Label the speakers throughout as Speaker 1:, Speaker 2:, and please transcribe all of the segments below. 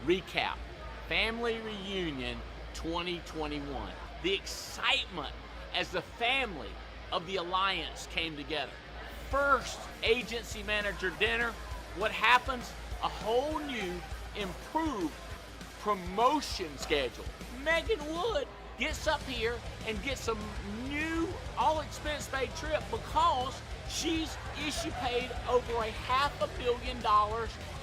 Speaker 1: Recap, Family Reunion 2021. The excitement as the family of the Alliance came together. First agency manager dinner, what happens? A whole new, improved promotion schedule. Megan Wood gets up here and gets a new all-expense-paid trip because she's issue paid over $500 million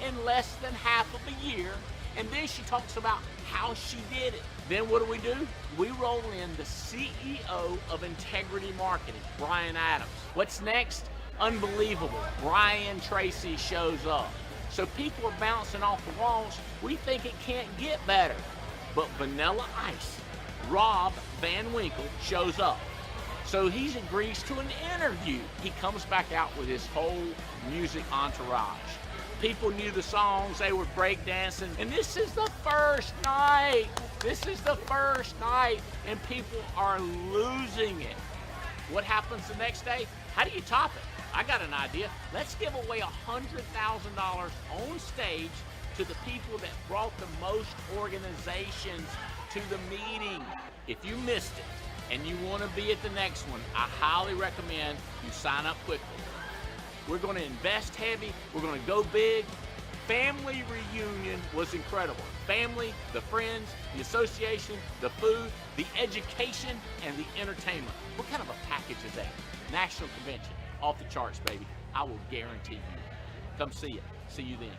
Speaker 1: in less than half of a year. And then she talks about how she did it. Then what do? We roll in the CEO of Integrity Marketing, Brian Adams. What's next? Unbelievable. Brian Tracy shows up. So people are bouncing off the walls. We think it can't get better. But Vanilla Ice, Rob Van Winkle, shows up. So he agrees to an interview. He comes back out with his whole music entourage. People knew the songs, they were breakdancing, and this is the first night. This is the first night, and people are losing it. What happens the next day? How do you top it? I got an idea. Let's give away $100,000 on stage to the people that brought the most organizations to the meeting. If you missed it and you want to be at the next one, I highly recommend you sign up quickly. We're going to invest heavy. We're going to go big. Family Reunion was incredible. Family, the friends, the association, the food, the education, and the entertainment. What kind of a package is that? National convention. Off the charts, baby. I will guarantee you. Come see it. See you then.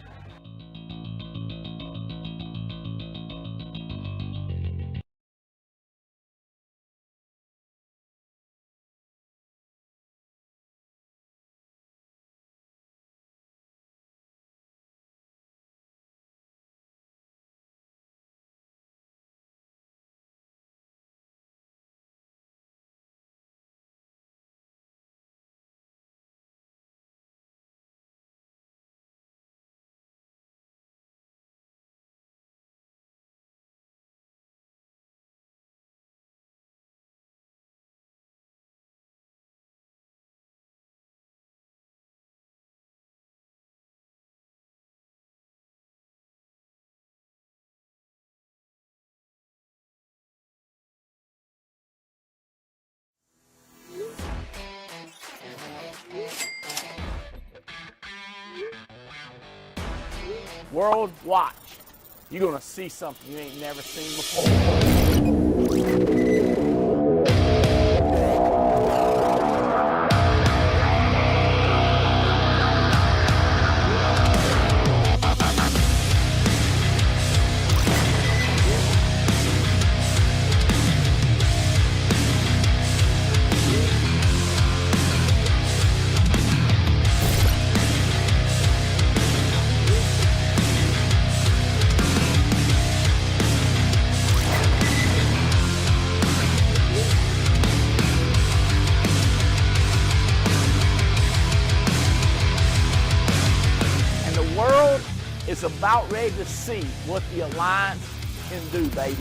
Speaker 1: World, watch. You're gonna see something you ain't never seen before. Is about ready to see what the Alliance can do, baby.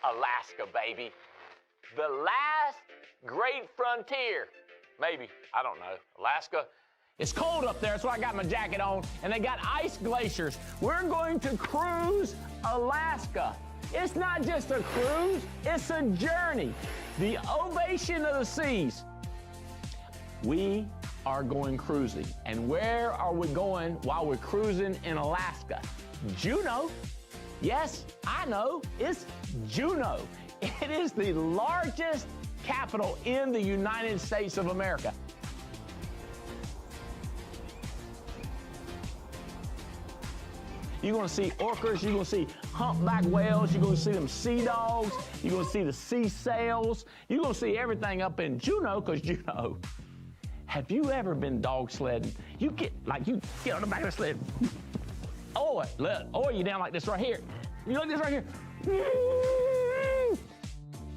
Speaker 1: Alaska, baby. The last great frontier. Maybe, I don't know, Alaska. It's cold up there, that's why I got my jacket on, and they got ice glaciers. We're going to cruise Alaska. It's not just a cruise, it's a journey. The ovation of the seas. We are going cruising. And where are we going while we're cruising in Alaska? Juneau. Yes, I know, it's Juneau. It is the largest capital in the United States of America. You're gonna see orcas, you're gonna see humpback whales, you're gonna see them sea dogs, you're gonna see the sea sails, you're gonna see everything up in Juneau, because Juneau. Have you ever been dog sledding? You get on the back of the sled. Or you're down like this right here. You like this right here.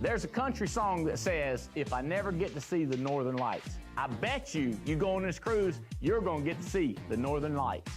Speaker 1: There's a country song that says, if I never get to see the Northern Lights, I bet you go on this cruise, you're gonna get to see the Northern Lights.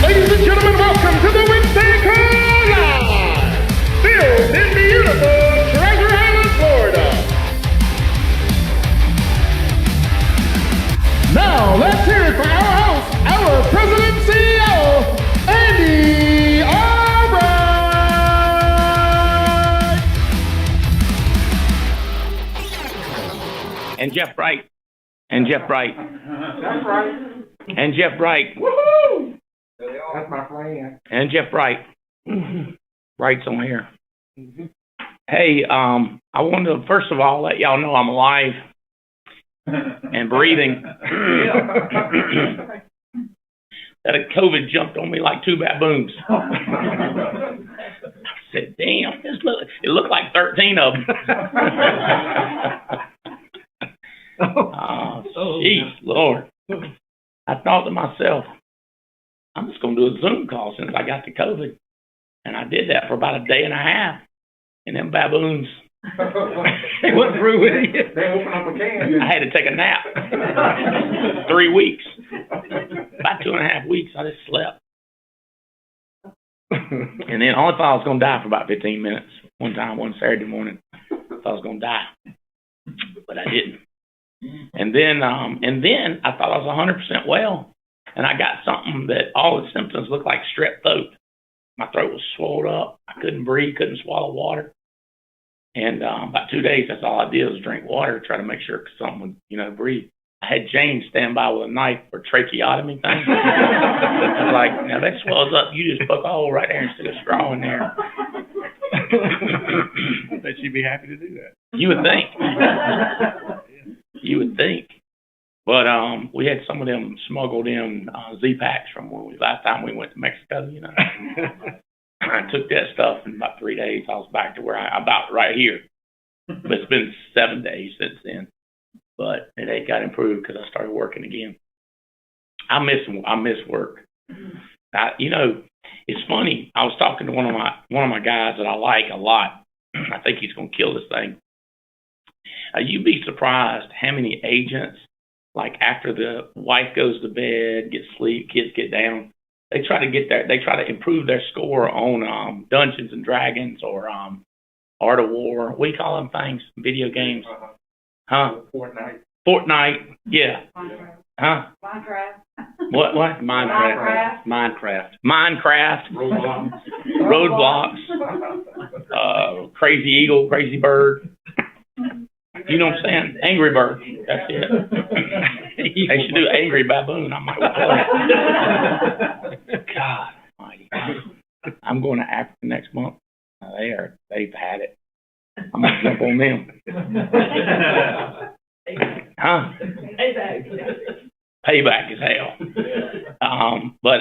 Speaker 2: Ladies and gentlemen, welcome to the Wednesday Collide, built in beautiful Treasure Island, Florida. Now, let's hear it for our host, our President and CEO, Andy Albright.
Speaker 3: And Jeff Bright. And Jeff Bright.
Speaker 2: That's right.
Speaker 3: And Jeff Bright.
Speaker 2: Woohoo! That's my friend.
Speaker 3: And Jeff Bright. Bright's on here. Hey, I wanted to, first of all, let y'all know I'm alive and breathing. That COVID jumped on me like two baboons. I said, damn, it looked like 13 of them. Oh, jeez, Lord. I thought to myself, I'm just going to do a Zoom call since I got the COVID. And I did that for about a day and a half. And them baboons, they went through with it.
Speaker 2: They opened up a can.
Speaker 3: I had to take a nap. 3 weeks. About 2.5 weeks, I just slept. And then I only thought I was going to die for about 15 minutes. One Saturday morning, I thought I was going to die. But I didn't. And then I thought I was 100% well. And I got something that all the symptoms looked like strep throat. My throat was swelled up. I couldn't breathe, couldn't swallow water. And about 2 days, that's all I did was drink water, try to make sure someone would, breathe. I had James stand by with a knife for tracheotomy thing. I was like, now that swells up, you just poke a hole right there and stick a straw in there.
Speaker 4: I bet she'd be happy to do that.
Speaker 3: You would think. You would think. But we had some of them smuggled in Z-Packs from last time we went to Mexico, I took that stuff in about 3 days. I was back to where about right here. But it's been 7 days since then. But it ain't got improved because I started working again. I miss work. It's funny. I was talking to one of my guys that I like a lot. I think he's going to kill this thing. You'd be surprised how many agents, like after the wife goes to bed, get sleep, kids get down, they try to improve their score on Dungeons and Dragons or Art of War. What do you call them things? Video games. Huh? Fortnite. Yeah. Huh?
Speaker 5: Minecraft.
Speaker 3: What? Minecraft. Roadblocks. Crazy Eagle, Crazy Bird. You know what I'm saying? Angry Bird. That's it. They should do Angry Baboon. I might want to. God almighty. I'm going to Africa next month. They've had it. I'm going to jump on them. Huh? Payback is hell. But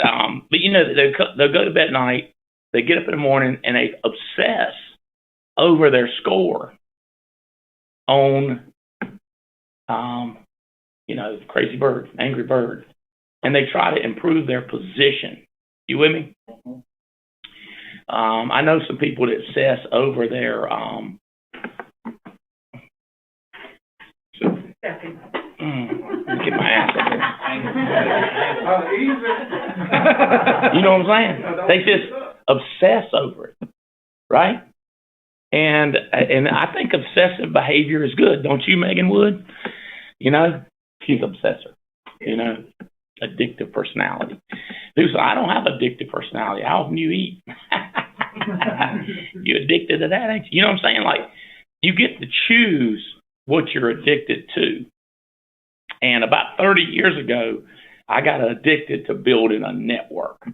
Speaker 3: you know, they'll go to bed at night, they get up in the morning, and they obsess over their score on, you know, Crazy Bird, Angry Bird, and they try to improve their position. You with me? I know some people that obsess over their, get my ass up here. You know what I'm saying? They just obsess over it, right? And I think obsessive behavior is good, don't you, Megan Wood? You know, she's an obsessor. You know, addictive personality. Dude, so I don't have addictive personality. How often you eat? You addicted to that, ain't you? You know what I'm saying? Like, you get to choose what you're addicted to. And about 30 years ago, I got addicted to building a network.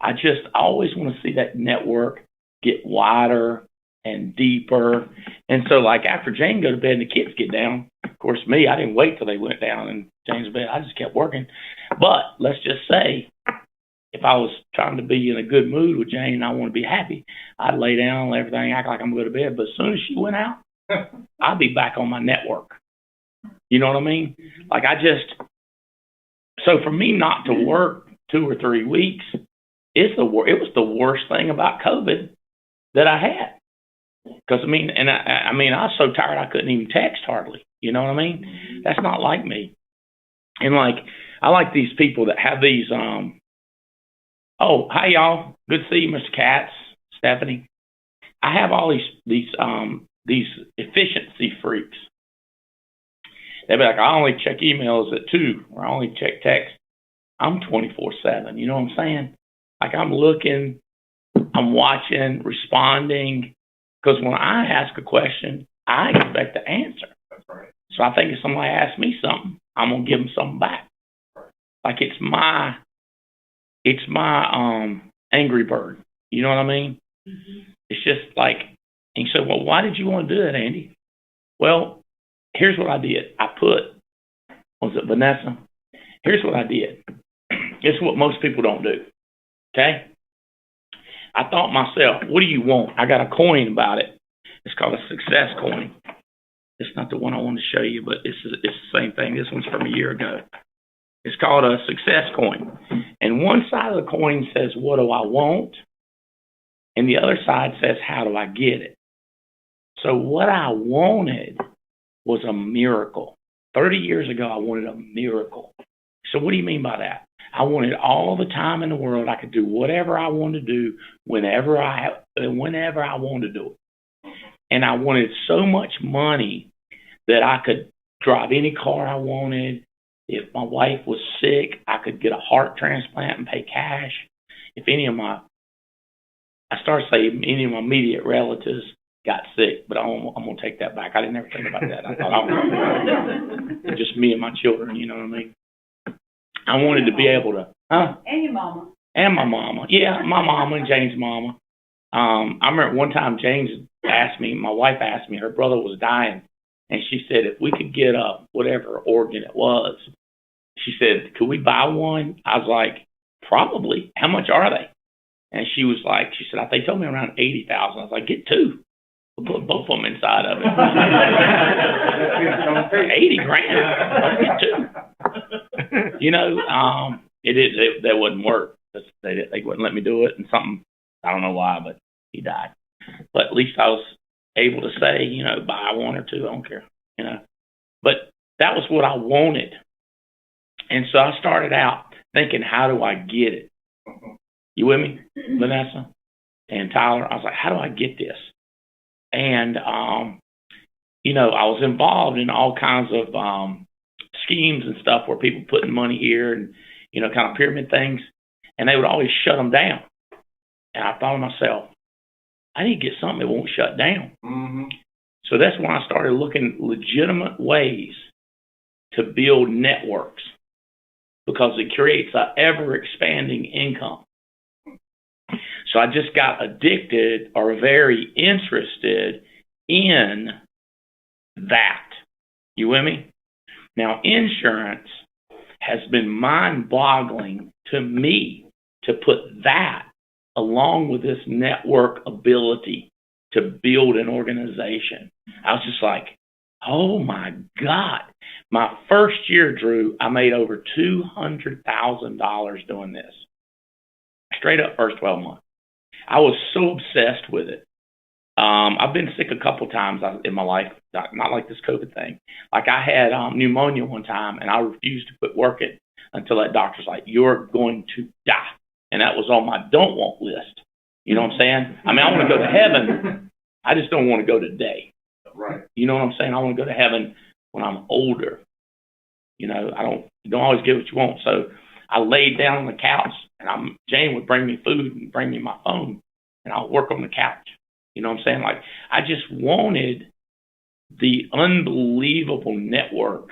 Speaker 3: I always want to see that network get wider and deeper. And so, like, after Jane go to bed and the kids get down, of course, me, I didn't wait till they went down and Jane's bed. I just kept working. But let's just say, if I was trying to be in a good mood with Jane and I want to be happy, I'd lay down, let everything, act like I'm going to go to bed. But as soon as she went out, I'd be back on my network. You know what I mean? Like, so for me not to work 2 or 3 weeks, it was the worst thing about COVID that I had. Because, I mean, I was so tired I couldn't even text hardly. You know what I mean? That's not like me. And, like, I like these people that have these, oh, hi, y'all. Good to see you, Mr. Katz, Stephanie. I have all these efficiency freaks. They'll be like, I only check emails at 2, or I only check text. I'm 24/7. You know what I'm saying? Like, I'm looking, I'm watching, responding. Because when I ask a question, I expect the answer. That's right. So I think if somebody asks me something, I'm gonna give them something back. Like, it's my Angry Bird. You know what I mean? Mm-hmm. It's just like, and you say, well, why did you want to do that, Andy? Well, here's what I did. Was it Vanessa? Here's what I did. It's what most people don't do. Okay? I thought myself, what do you want? I got a coin about it. It's called a success coin. It's not the one I want to show you, but it's the same thing. This one's from a year ago. It's called a success coin. And one side of the coin says, what do I want? And the other side says, how do I get it? So what I wanted was a miracle. 30 years ago, I wanted a miracle. So what do you mean by that? I wanted all the time in the world. I could do whatever I wanted to do whenever I wanted to do it. And I wanted so much money that I could drive any car I wanted. If my wife was sick, I could get a heart transplant and pay cash. If any of my immediate relatives got sick, but I'm going to take that back. I didn't ever think about that. I thought I was just me and my children, you know what I mean? I wanted to be able to,
Speaker 5: And your mama.
Speaker 3: And my mama. Yeah, my mama and Jane's mama. I remember one time my wife asked me, her brother was dying, and she said, if we could get whatever organ it was, she said, could we buy one? I was like, probably. How much are they? And she said, they told me around 80,000. I was like, get 2. We'll put both of them inside of it. 80 grand. Get 2. You know, that wouldn't work. They wouldn't let me do it, and I don't know why, but he died. But at least I was able to say, you know, buy 1 or 2, I don't care, you know. But that was what I wanted. And so I started out thinking, how do I get it? You with me, Vanessa and Tyler? I was like, how do I get this? And, you know, I was involved in all kinds of schemes and stuff where people putting money here and, you know, kind of pyramid things, and they would always shut them down. And I thought to myself, I need to get something that won't shut down. Mm-hmm. So that's when I started looking legitimate ways to build networks, because it creates an ever-expanding income. So I just got addicted or very interested in that. You with me? Now, insurance has been mind-boggling to me to put that along with this network ability to build an organization. I was just like, oh my God. My first year, Drew, I made over $200,000 doing this. Straight up first 12 months. I was so obsessed with it. I've been sick a couple times in my life, not like this COVID thing. Like I had pneumonia one time, and I refused to quit working until that doctor's like, you're going to die. And that was on my don't want list. You know what I'm saying? I mean, I want to go to heaven. I just don't want to go today.
Speaker 4: Right.
Speaker 3: You know what I'm saying? I want to go to heaven when I'm older. You know, you don't always get what you want. So I laid down on the couch, and Jane would bring me food and bring me my phone, and I'll work on the couch. You know what I'm saying? Like, I just wanted the unbelievable network.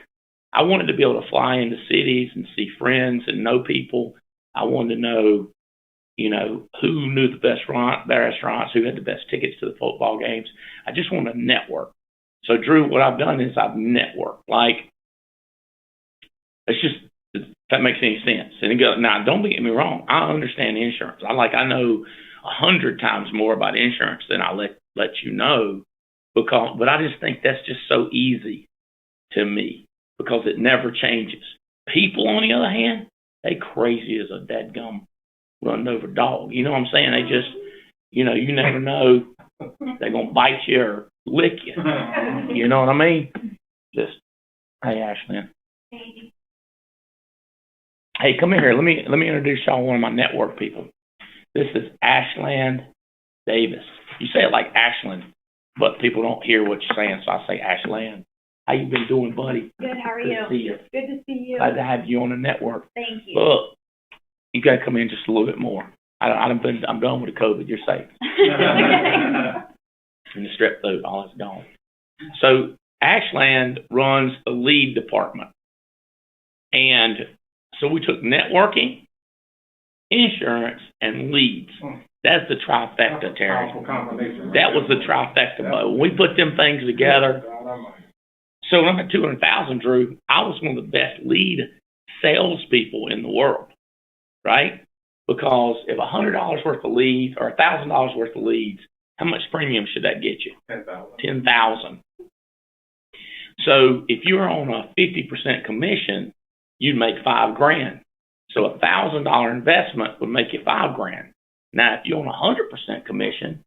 Speaker 3: I wanted to be able to fly into cities and see friends and know people. I wanted to know, you know, who knew the best restaurants, who had the best tickets to the football games. I just want to network. So, Drew, what I've done is I've networked. Like, it's just, if that makes any sense. And now, don't get me wrong. I understand insurance. I know 100 times more about insurance than I let you know, but I just think that's just so easy to me because it never changes. People, on the other hand, they crazy as a dadgum running over dog. You know what I'm saying? They just, you know, you never know. They're going to bite you or lick you. You know what I mean? Just, hey, Ashlyn. Hey, come in here. Let me introduce y'all one of my network people. This is Ashland Davis. You say it like Ashland, but people don't hear what you're saying, so I say Ashland. How you been doing, buddy?
Speaker 5: Good, how are
Speaker 3: Good
Speaker 5: you?
Speaker 3: to see you.
Speaker 5: Good to see you.
Speaker 3: Glad to have you on the network.
Speaker 5: Thank you.
Speaker 3: Look, you got to come in just a little bit more. I'm done with the COVID. You're safe. And the strep throat, all is gone. So Ashland runs the lead department. And so we took networking, insurance, and leads. That's the trifecta, Terry. That was the trifecta. But when we put them things together, so when I'm at 200,000, Drew, I was one of the best lead salespeople in the world, right? Because if $100 worth of leads or $1,000 worth of leads, how much premium should that get you? $10,000. So if you're on a 50% commission, you'd make $5,000. So a $1,000 investment would make you $5,000. Now, if you're on 100% commission,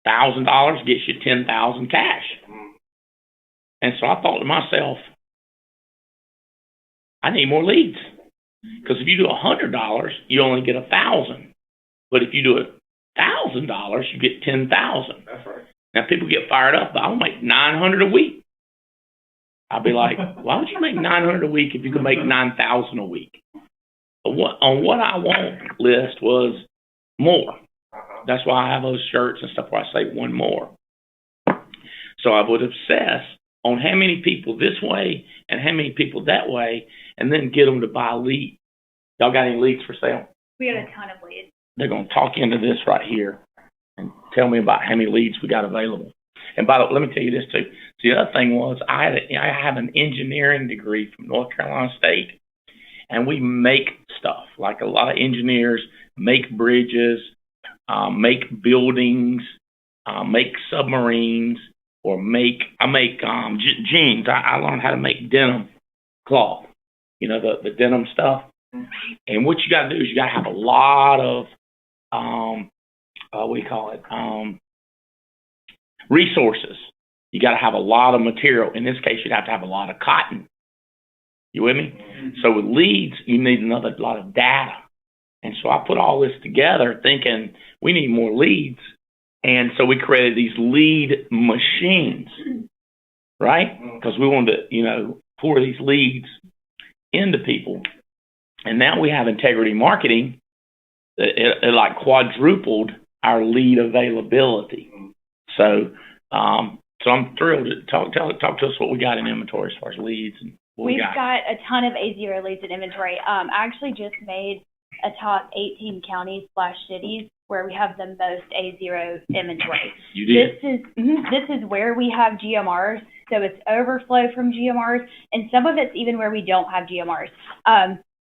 Speaker 3: $1,000 gets you $10,000 cash. And so I thought to myself, I need more leads. Because if you do $100, you only get $1,000. But if you do $1,000, you get $10,000.
Speaker 4: That's right.
Speaker 3: Now people get fired up, but I'll make $900 a week. I'll be like, why would you make $900 a week if you could make $9,000 a week? But what I want list was more. That's why I have those shirts and stuff where I say one more. So I would obsess on how many people this way and how many people that way, and then get them to buy leads. Y'all got any leads for sale?
Speaker 5: We got a ton of leads.
Speaker 3: They're going to talk into this right here and tell me about how many leads we got available. And by the way, let me tell you this too. The other thing was I have an engineering degree from North Carolina State, and we make stuff. Like a lot of engineers make bridges, make buildings, make submarines, or I make jeans. I learned how to make denim cloth. You know, the denim stuff. And what you got to do is you got to have a lot of resources. You got to have a lot of material. In this case, you'd have to have a lot of cotton. You with me? So with leads, you need another lot of data. And so I put all this together thinking we need more leads. And so we created these lead machines, right? Because we wanted to, pour these leads into people. And now we have integrity marketing. It like quadrupled our lead availability. So So I'm thrilled to talk to us what we got in inventory as far as leads and what
Speaker 5: We've got a ton of A0 leads in inventory. I actually just made a top 18 counties/cities where we have the most A0 inventory.
Speaker 3: You did.
Speaker 5: This is where we have GMRs, so it's overflow from GMRs, and some of it's even where we don't have GMRs.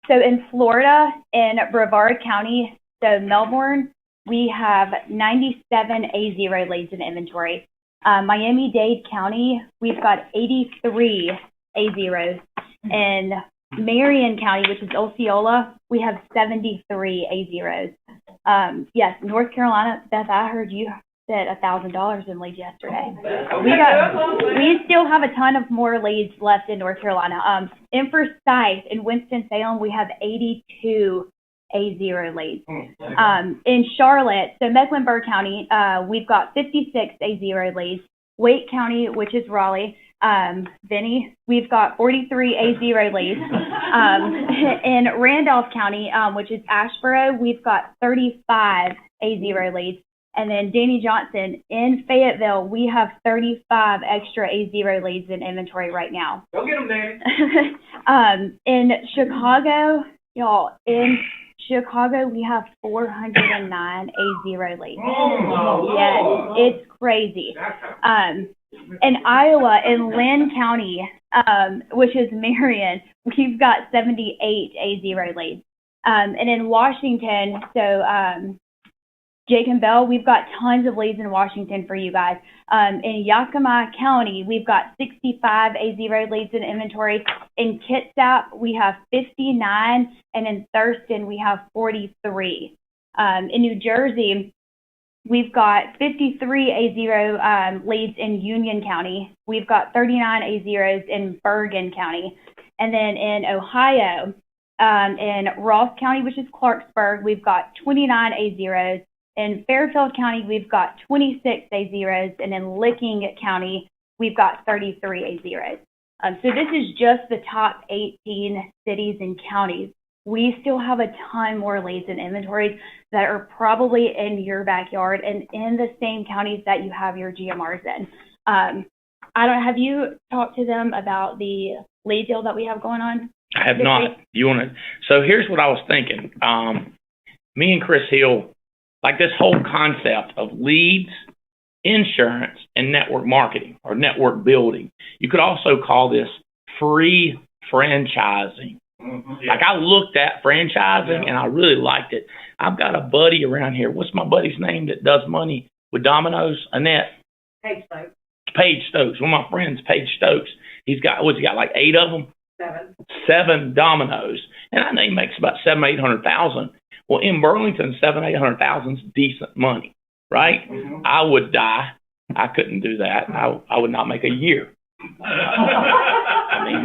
Speaker 5: So in Florida, in Brevard County, so Melbourne, we have 97 A0 leads in inventory. Miami-Dade County, we've got 83 A0s. In Marion County, which is Osceola, we have 73 A0s. Yes, North Carolina, Beth, I heard you said $1,000 in leads yesterday. We still have a ton of more leads left in North Carolina. In Forsyth, in Winston-Salem, we have 82 A0 leads. In Charlotte, so Mecklenburg County, we've got 56 A0 leads. Wake County, which is Raleigh, Vinny, we've got 43 A0 leads. In Randolph County, which is Asheboro, we've got 35 A0 leads. And then Danny Johnson, in Fayetteville, we have 35 extra A0 leads in inventory right now.
Speaker 2: Go get them, Danny.
Speaker 5: In Chicago, y'all, in Chicago, we have 409 A0 leads. Yes, it's crazy. In Iowa, in Lynn County, which is Marion, we've got 78 A0 leads. And in Washington, so Jake and Bell, we've got tons of leads in Washington for you guys. In Yakima County, we've got 65 A0 leads in inventory. In Kitsap, we have 59, and in Thurston, we have 43. In New Jersey, we've got 53 A0 leads in Union County. We've got 39 A0s in Bergen County. And then in Ohio, in Ross County, which is Clarksburg, we've got 29 A0s. In Fairfield County, we've got 26 A0s. And in Licking County, we've got 33 A0s. So this is just the top 18 cities and counties. We still have a ton more leads and inventories that are probably in your backyard and in the same counties that you have your GMRs in. Have you talked to them about the lead deal that we have going on?
Speaker 3: I have not. So here's what I was thinking. Me and Chris Hill, like this whole concept of leads, insurance, and network marketing or network building. You could also call this free franchising.
Speaker 2: Yeah.
Speaker 3: Like I looked at franchising and I really liked it. I've got a buddy around here. What's my buddy's name that does money with Domino's? Annette?
Speaker 6: Paige Stokes.
Speaker 3: Paige Stokes. One of my friends, Paige Stokes. He's got like 8 of them? 7 Domino's. And I know he makes about $700,000-800,000. Well, in Burlington, $700,000-800,000 is decent money, right?
Speaker 2: Mhm.
Speaker 3: I would die. I couldn't do that. I would not make a year. I mean,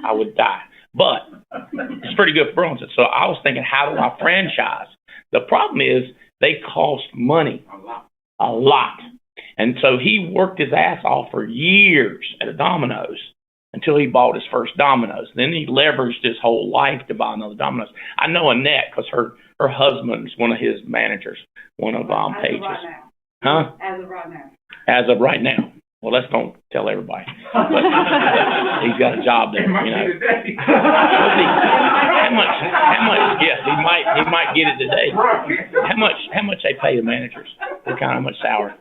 Speaker 3: I would die. But it's pretty good for Burlington. So I was thinking, how do I franchise? The problem is they cost money, a lot. And so he worked his ass off for years at a Domino's until he bought his first Domino's. Then he leveraged his whole life to buy another Domino's. I know Annette because her husband's one of his managers, one of Paige's.
Speaker 6: Right now.
Speaker 3: Huh?
Speaker 6: As of right now.
Speaker 3: As of right now. Well, let's don't tell everybody. But he's got a job there, you know. How much? Yes, he might get it today. How much they pay the managers? What kind of much salary?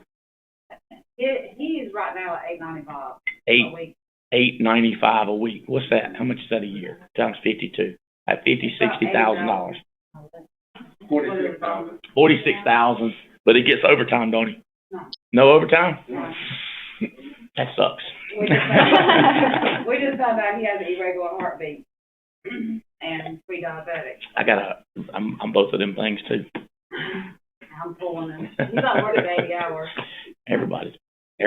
Speaker 6: He is right now at $8.95 a week.
Speaker 3: $8.95 a week. What's that? How much is that a year? Times 52. At $60,000. $46,000. But he gets overtime, don't he?
Speaker 6: No.
Speaker 3: No overtime?
Speaker 6: No.
Speaker 3: That sucks.
Speaker 6: We just found out he has an irregular heartbeat and pre-diabetic.
Speaker 3: I'm both of them things too.
Speaker 6: I'm pulling him. He's not working 80 hours.
Speaker 3: Everybody. He
Speaker 6: He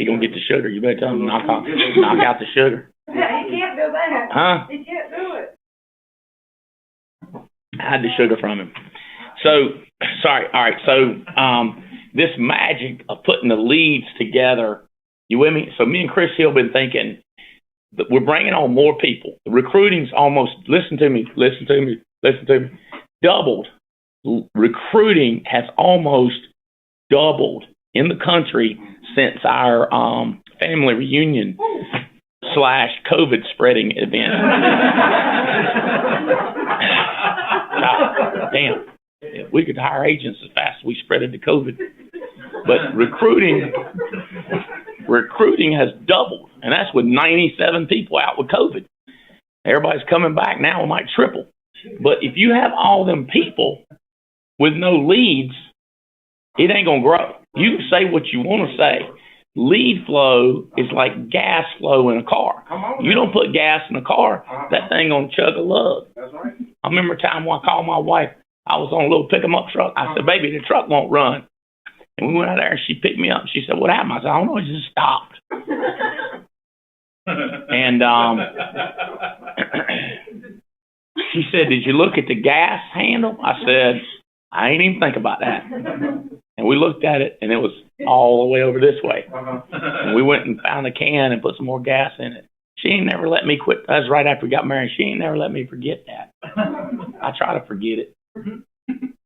Speaker 3: gonna get the sugar. You better tell him knock out the sugar.
Speaker 6: can't do that.
Speaker 3: Huh?
Speaker 6: He can't do it.
Speaker 3: I had the sugar from him. So, sorry. All right. So, this magic of putting the leads together, you with me? So me and Chris Hill been thinking that we're bringing on more people. The recruiting's almost, listen to me, doubled. Recruiting has almost doubled in the country since our family reunion / COVID spreading event. Damn, if we could hire agents as fast as we spread it to COVID. But recruiting has doubled, and that's with 97 people out with COVID. Everybody's coming back now, it might triple. But if you have all them people with no leads, it ain't gonna grow. You can say what you want to say. Lead flow is like gas flow in a car. You don't put gas in a car, that thing gonna chug a lug.
Speaker 2: That's right.
Speaker 3: I remember a time when I called my wife. I was on a little pick-em-up truck. I said, baby, the truck won't run. And we went out there and she picked me up. She said, what happened? I said, I don't know, it just stopped. And she said, did you look at the gas handle? I said, I ain't even think about that. And we looked at it, and it was all the way over this way. And we went and found a can and put some more gas in it. She ain't never let me quit. That was right after we got married. She ain't never let me forget that. I try to forget it.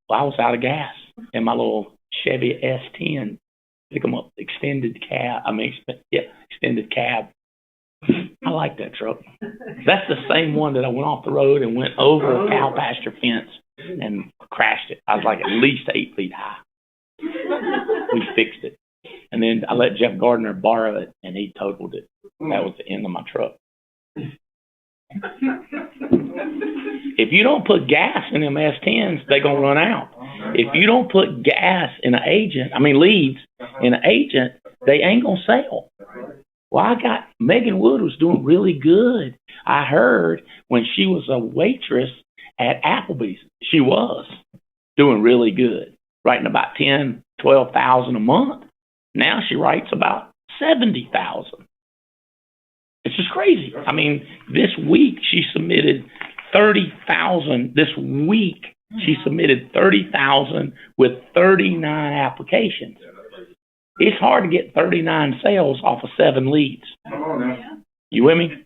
Speaker 3: Well, I was out of gas in my little Chevy S10. Pick 'em up, extended cab. Extended cab. I like that truck. That's the same one that I went off the road and went over a cow pasture fence and crashed it. I was like at least 8 feet high. We fixed it. And then I let Jeff Gardner borrow it, and he totaled it. That was the end of my truck. If you don't put gas in them S10s, they're going to run out. If you don't put gas in leads in an agent, they ain't going to sell. Well, Megan Wood was doing really good. I heard when she was a waitress at Applebee's, she was doing really good, writing about 10, 12,000 a month. Now she writes about 70,000. It's just crazy. I mean, this week she submitted 30,000. This week she submitted 30,000 with 39 applications. It's hard to get 39 sales off of 7 leads. You with me?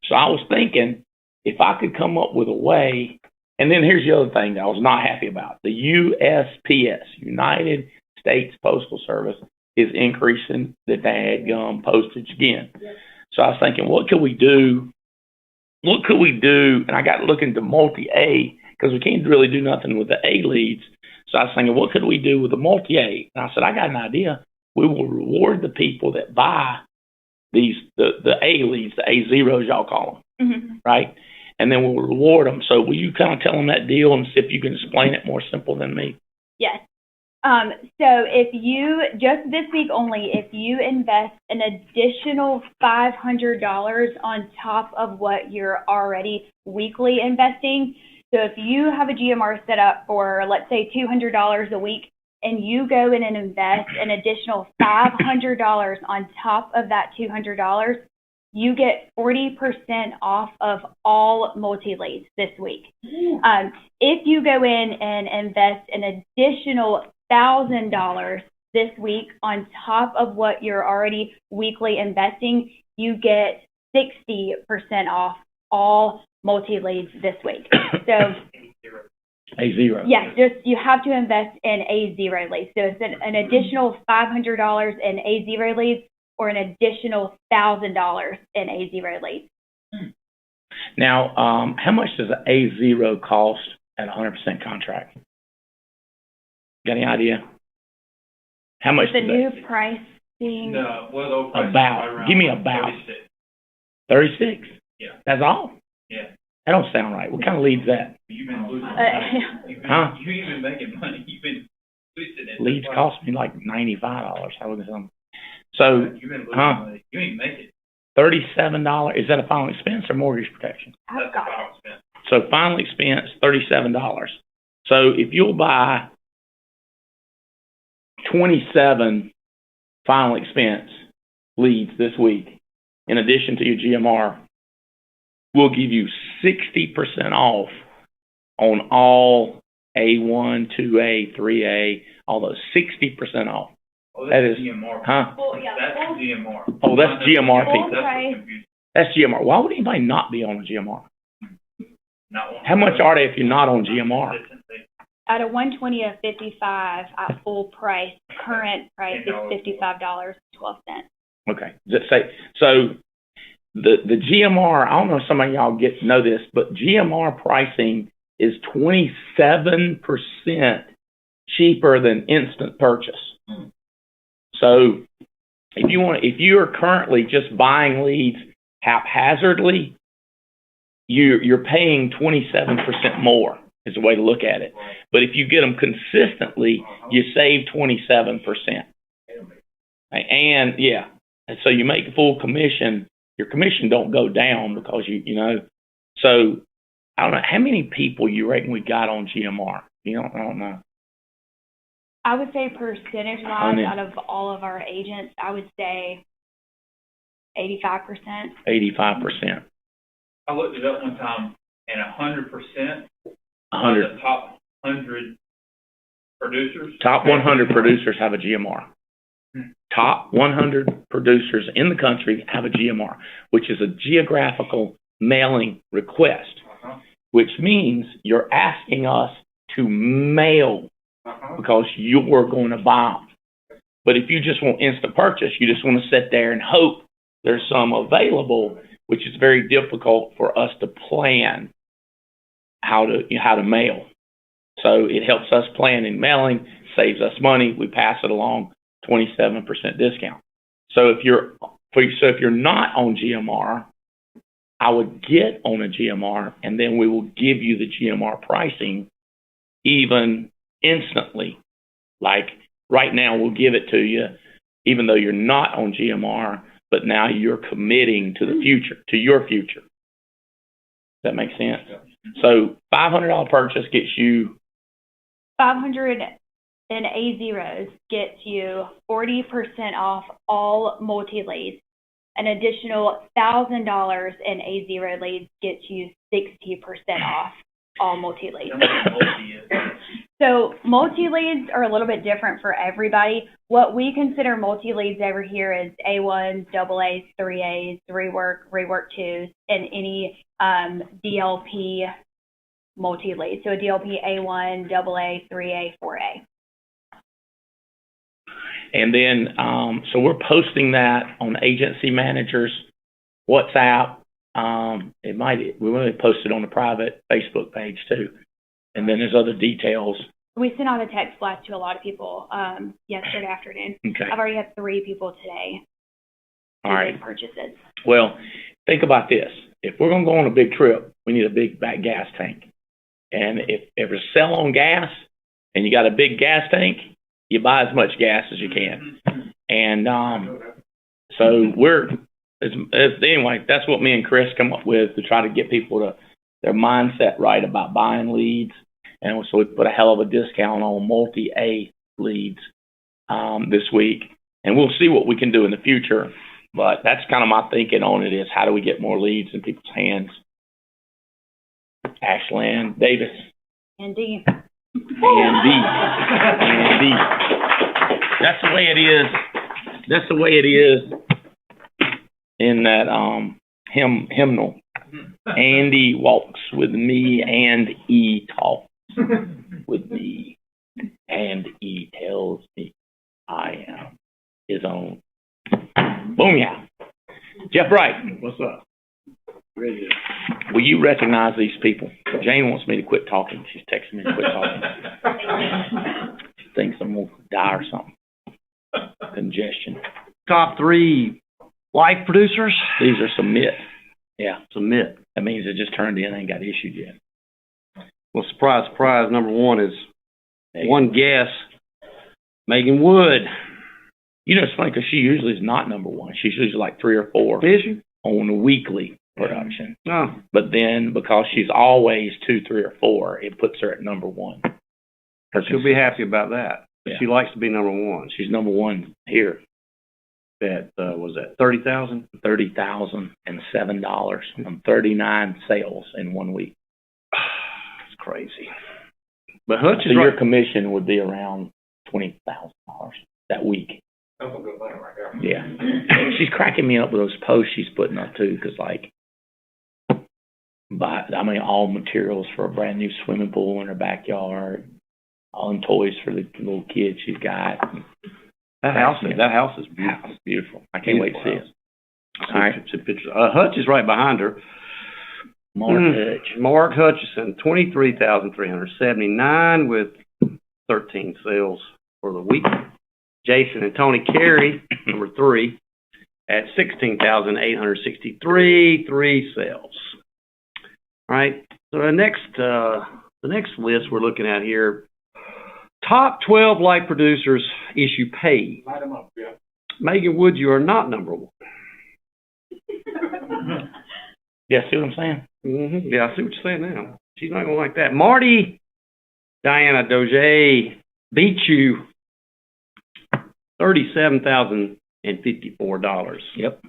Speaker 3: So I was thinking, if I could come up with a way, and then here's the other thing that I was not happy about. The USPS, United States Postal Service, is increasing the dadgum postage again. So I was thinking, what could we do? And I got looking to multi-A, because we can't really do nothing with the A leads. So I was thinking, what could we do with the multi-A? And I said, I got an idea. We will reward the people that buy the A leads, the A0s, y'all call them, right? And then we'll reward them. So will you kind of tell them that deal and see if you can explain it more simple than me?
Speaker 5: Yes. So if you, just this week only, if you invest an additional $500 on top of what you're already weekly investing, so if you have a GMR set up for, let's say, $200 a week, and you go in and invest an additional $500 on top of that $200, you get 40% off of all multi-leads this week. If you go in and invest an additional $1,000 this week on top of what you're already weekly investing, you get 60% off all multi-leads this week. So
Speaker 3: A0.
Speaker 5: yes, just you have to invest in A0 leads. So it's an additional $500 in A0 leads or an additional $1,000 in A0 leads.
Speaker 3: Now, how much does an A0 cost at 100% contract? Got any idea? How much?
Speaker 5: The new price being
Speaker 7: No, well, the old price is
Speaker 3: About.
Speaker 7: right around
Speaker 3: Give me about.
Speaker 7: 36.
Speaker 3: 36?
Speaker 7: Yeah.
Speaker 3: That's all?
Speaker 7: Yeah.
Speaker 3: That don't sound right. What kind of lead's that?
Speaker 7: You've been losing
Speaker 3: Huh?
Speaker 7: You've been making money. You've been losing it.
Speaker 3: Leads cost me like $95. I look at something. So,
Speaker 7: You've been losing
Speaker 3: huh?
Speaker 7: money. You ain't make it.
Speaker 3: $37. Is that a final expense or mortgage protection?
Speaker 7: That's
Speaker 5: I've
Speaker 7: the
Speaker 5: got it.
Speaker 7: final expense.
Speaker 3: So final expense, $37. So if you'll buy 27 final expense leads this week, in addition to your GMR, we'll give you 60% off on all A1, 2A, 3A, all those 60% off.
Speaker 7: Oh,
Speaker 3: That
Speaker 7: that's
Speaker 3: is-
Speaker 7: GMR.
Speaker 3: Huh?
Speaker 7: That's GMR.
Speaker 3: Oh, that's GMR
Speaker 5: Full
Speaker 3: people.
Speaker 7: That's
Speaker 5: price.
Speaker 7: what's confusing.
Speaker 3: That's GMR. Why would anybody not be on a GMR?
Speaker 7: Not one.
Speaker 3: How much are they if you're not on GMR?
Speaker 7: Consistency.
Speaker 5: At a 120 of 55 at full price, current price is $55.12.
Speaker 3: Okay. So the GMR, I don't know if some of y'all get to know this, but GMR pricing is 27% cheaper than instant purchase. So if you are currently just buying leads haphazardly, you're paying 27% more is the way to look at it. But if you get them consistently, you save 27%. And yeah, and so you make full commission. Your commission don't go down because you know. So I don't know how many people you reckon we got on GMR. I don't know.
Speaker 5: I would say percentage-wise, out of all of our agents, I would say 85%.
Speaker 3: 85%.
Speaker 7: I looked it up one time, and 100% of
Speaker 3: 100.
Speaker 7: the top 100 producers.
Speaker 3: Top 100 producers have a GMR. Top 100 producers in the country have a GMR, which is a geographical mailing request, which means you're asking us to mail because you're going to buy them. But if you just want instant purchase, you just want to sit there and hope there's some available, which is very difficult for us to plan how to mail. So it helps us plan in mailing, saves us money. We pass it along, 27% discount. So if you're not on GMR, I would get on a GMR, and then we will give you the GMR pricing even instantly. Like right now, we'll give it to you, even though you're not on GMR, but now you're committing to the future, to your future. Does that make sense? So $500 purchase gets you
Speaker 5: 500 in A0s gets you 40% off all multi-leads. An additional $1,000 in A0 leads gets you 60% off all multi-leads. So multi-leads are a little bit different for everybody. What we consider multi-leads over here is A1s, AAs, 3As, rework 2s, and any DLP multi-lead. So a DLP A1, AA, 3A, 4A.
Speaker 3: And then, so we're posting that on agency managers' WhatsApp. We want to post it on the private Facebook page too. And then there's other details.
Speaker 5: We sent out a text blast to a lot of people yesterday afternoon.
Speaker 3: Okay.
Speaker 5: I've already had 3 people today.
Speaker 3: All right.
Speaker 5: Purchases.
Speaker 3: Well, think about this. If we're going to go on a big trip, we need a big back gas tank. And if it's sell on gas and you got a big gas tank, you buy as much gas as you can. And so anyway, that's what me and Chris come up with to try to get people their mindset right about buying leads. And so we put a hell of a discount on multi-A leads this week. And we'll see what we can do in the future. But that's kind of my thinking on it is how do we get more leads in people's hands? Ashland Davis.
Speaker 5: Andy.
Speaker 3: Andy. That's the way it is. That's the way it is in that hymnal. Andy walks with me and he talks with me and he tells me I am his own. Boom, yeah. Jeff Wright.
Speaker 4: What's up? Ready.
Speaker 3: Will you recognize these people? Jane wants me to quit talking. She's texting me to quit talking. She thinks I'm going to die or something. Congestion.
Speaker 8: Top 3 life producers.
Speaker 3: These are submit. Yeah.
Speaker 8: Submit.
Speaker 3: That means it just turned in and ain't got issued yet.
Speaker 8: Well, surprise, surprise. Number 1 is one guess. Megan Wood.
Speaker 3: You know, it's funny because she usually is not number 1. She's usually like 3 or 4
Speaker 8: Is she?
Speaker 3: on a weekly production.
Speaker 8: Oh.
Speaker 3: But then because she's always 2, 3, or 4, it puts her at number 1.
Speaker 8: She'll be happy about that.
Speaker 3: Yeah.
Speaker 8: She likes to be number 1.
Speaker 3: She's number 1 here.
Speaker 8: That was that $30,000?
Speaker 3: $30,007 on 39 sales in 1 week.
Speaker 8: It's crazy. But Hutch
Speaker 3: So
Speaker 8: is
Speaker 3: your
Speaker 8: right.
Speaker 3: commission would be around $20,000 that week.
Speaker 4: That's a good thing right there.
Speaker 3: Yeah. She's cracking me up with those posts she's putting up too, because all materials for a brand new swimming pool in her backyard, all them toys for the little kids she's got.
Speaker 8: That house is beautiful.
Speaker 3: It's beautiful. I can't wait to see it.
Speaker 8: All right. Some pictures. Hutch is right behind her. Mark Hutchison, 23,379 with 13 sales for the week. Jason and Tony Carey, number 3, at 16,863, 3 sales. All right. So the next list we're looking at here, top 12 light producers issue pay.
Speaker 2: Light them up, yeah.
Speaker 8: Megan Wood, you are not number 1.
Speaker 3: Yeah, see what I'm saying?
Speaker 8: Mm-hmm. Yeah, I see what you're saying now. She's not going to like that. Marty, Diana Doge, beat you $37,054.
Speaker 3: Yep.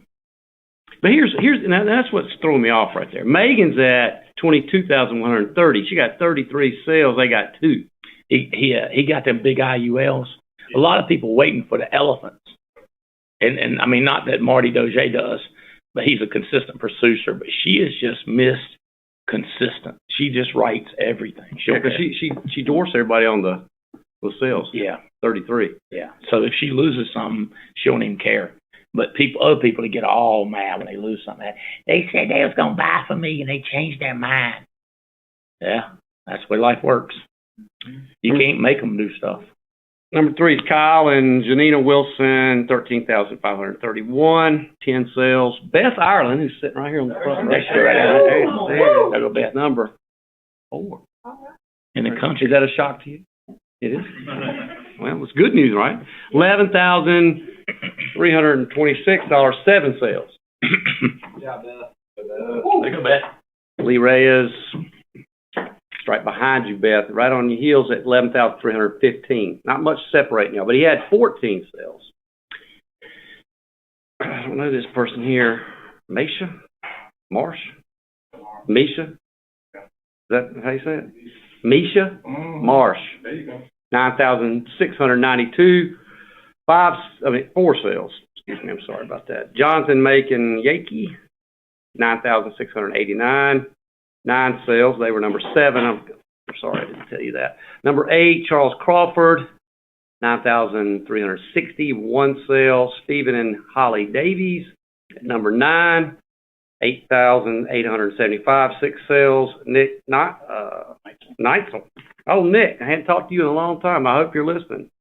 Speaker 8: But here's now that's what's throwing me off right there. Megan's at 22,130. She got 33 sales. They got 2.
Speaker 3: He got them big IULs. A lot of people waiting for the elephants. And I mean, not that Marty Doge does, but he's a consistent producer. But she is just consistent. She just writes everything.
Speaker 8: She dwarfs everybody on the sales.
Speaker 3: Yeah.
Speaker 8: 33.
Speaker 3: Yeah. So if she loses something, she don't even care. But other people get all mad when they lose something. They said they was gonna buy from me and they changed their mind. Yeah, that's the way life works. You can't make them do stuff.
Speaker 8: Number 3 is Kyle and Janina Wilson, 13,531, 10 sales. Beth Ireland, who's sitting right here on the front.
Speaker 3: That's right there. There go Beth.
Speaker 8: Number 4
Speaker 3: in the country.
Speaker 8: Is that a shock to you? It is. Well, it's good news, right? $11,326, 7 sales.
Speaker 4: Yeah, Beth.
Speaker 3: There go Beth.
Speaker 8: Lee Reyes, right behind you, Beth, right on your heels at 11,315. Not much separating y'all, but he had 14 sales. I don't know this person here. Misha? Marsh? Misha? Is that how you say it? Misha? Marsh.
Speaker 2: There you go.
Speaker 8: 9,692. 4 sales. Excuse me, I'm sorry about that. Jonathan Macon Yakey, 9,689. 9 sales. They were number 7. I'm sorry I didn't tell you that. Number 8, Charles Crawford, 9,360. 1 sale. Stephen and Holly Davies at number 9, 8,875. 6 sales. Nick Neitzel. Oh, Nick, I hadn't talked to you in a long time. I hope you're listening.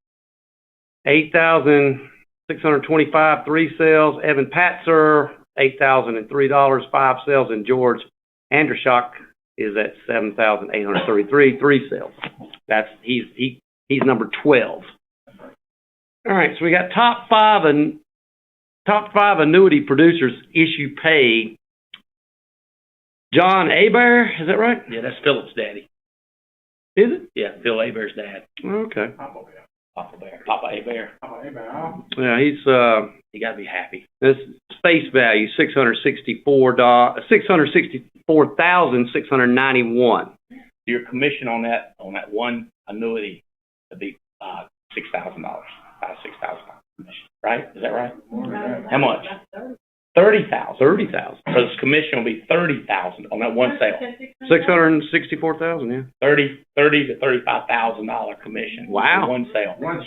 Speaker 8: 8,625. 3 sales. Evan Patzer, $8,003. 5 sales. And George Andershock is at 7,833, 3 sales. He's number 12. All right, so we got top 5 annuity producers issue pay. John Hebert, is that right?
Speaker 3: Yeah, that's Philip's daddy.
Speaker 8: Is it?
Speaker 3: Yeah, Phil Hebert's dad.
Speaker 8: Okay.
Speaker 3: Papa Hebert.
Speaker 8: Yeah, he's
Speaker 3: You got to be happy.
Speaker 8: this face value $664,691.
Speaker 3: Your commission on that one annuity would be $6,000. About $6,000 commission, right? Is that right? How much? 30,000.
Speaker 8: 30,000.
Speaker 3: So his commission will be 30,000 on that one sale.
Speaker 8: 664,000. Yeah.
Speaker 3: $30,000 to $35,000 commission.
Speaker 8: Wow.
Speaker 3: On one sale.
Speaker 2: One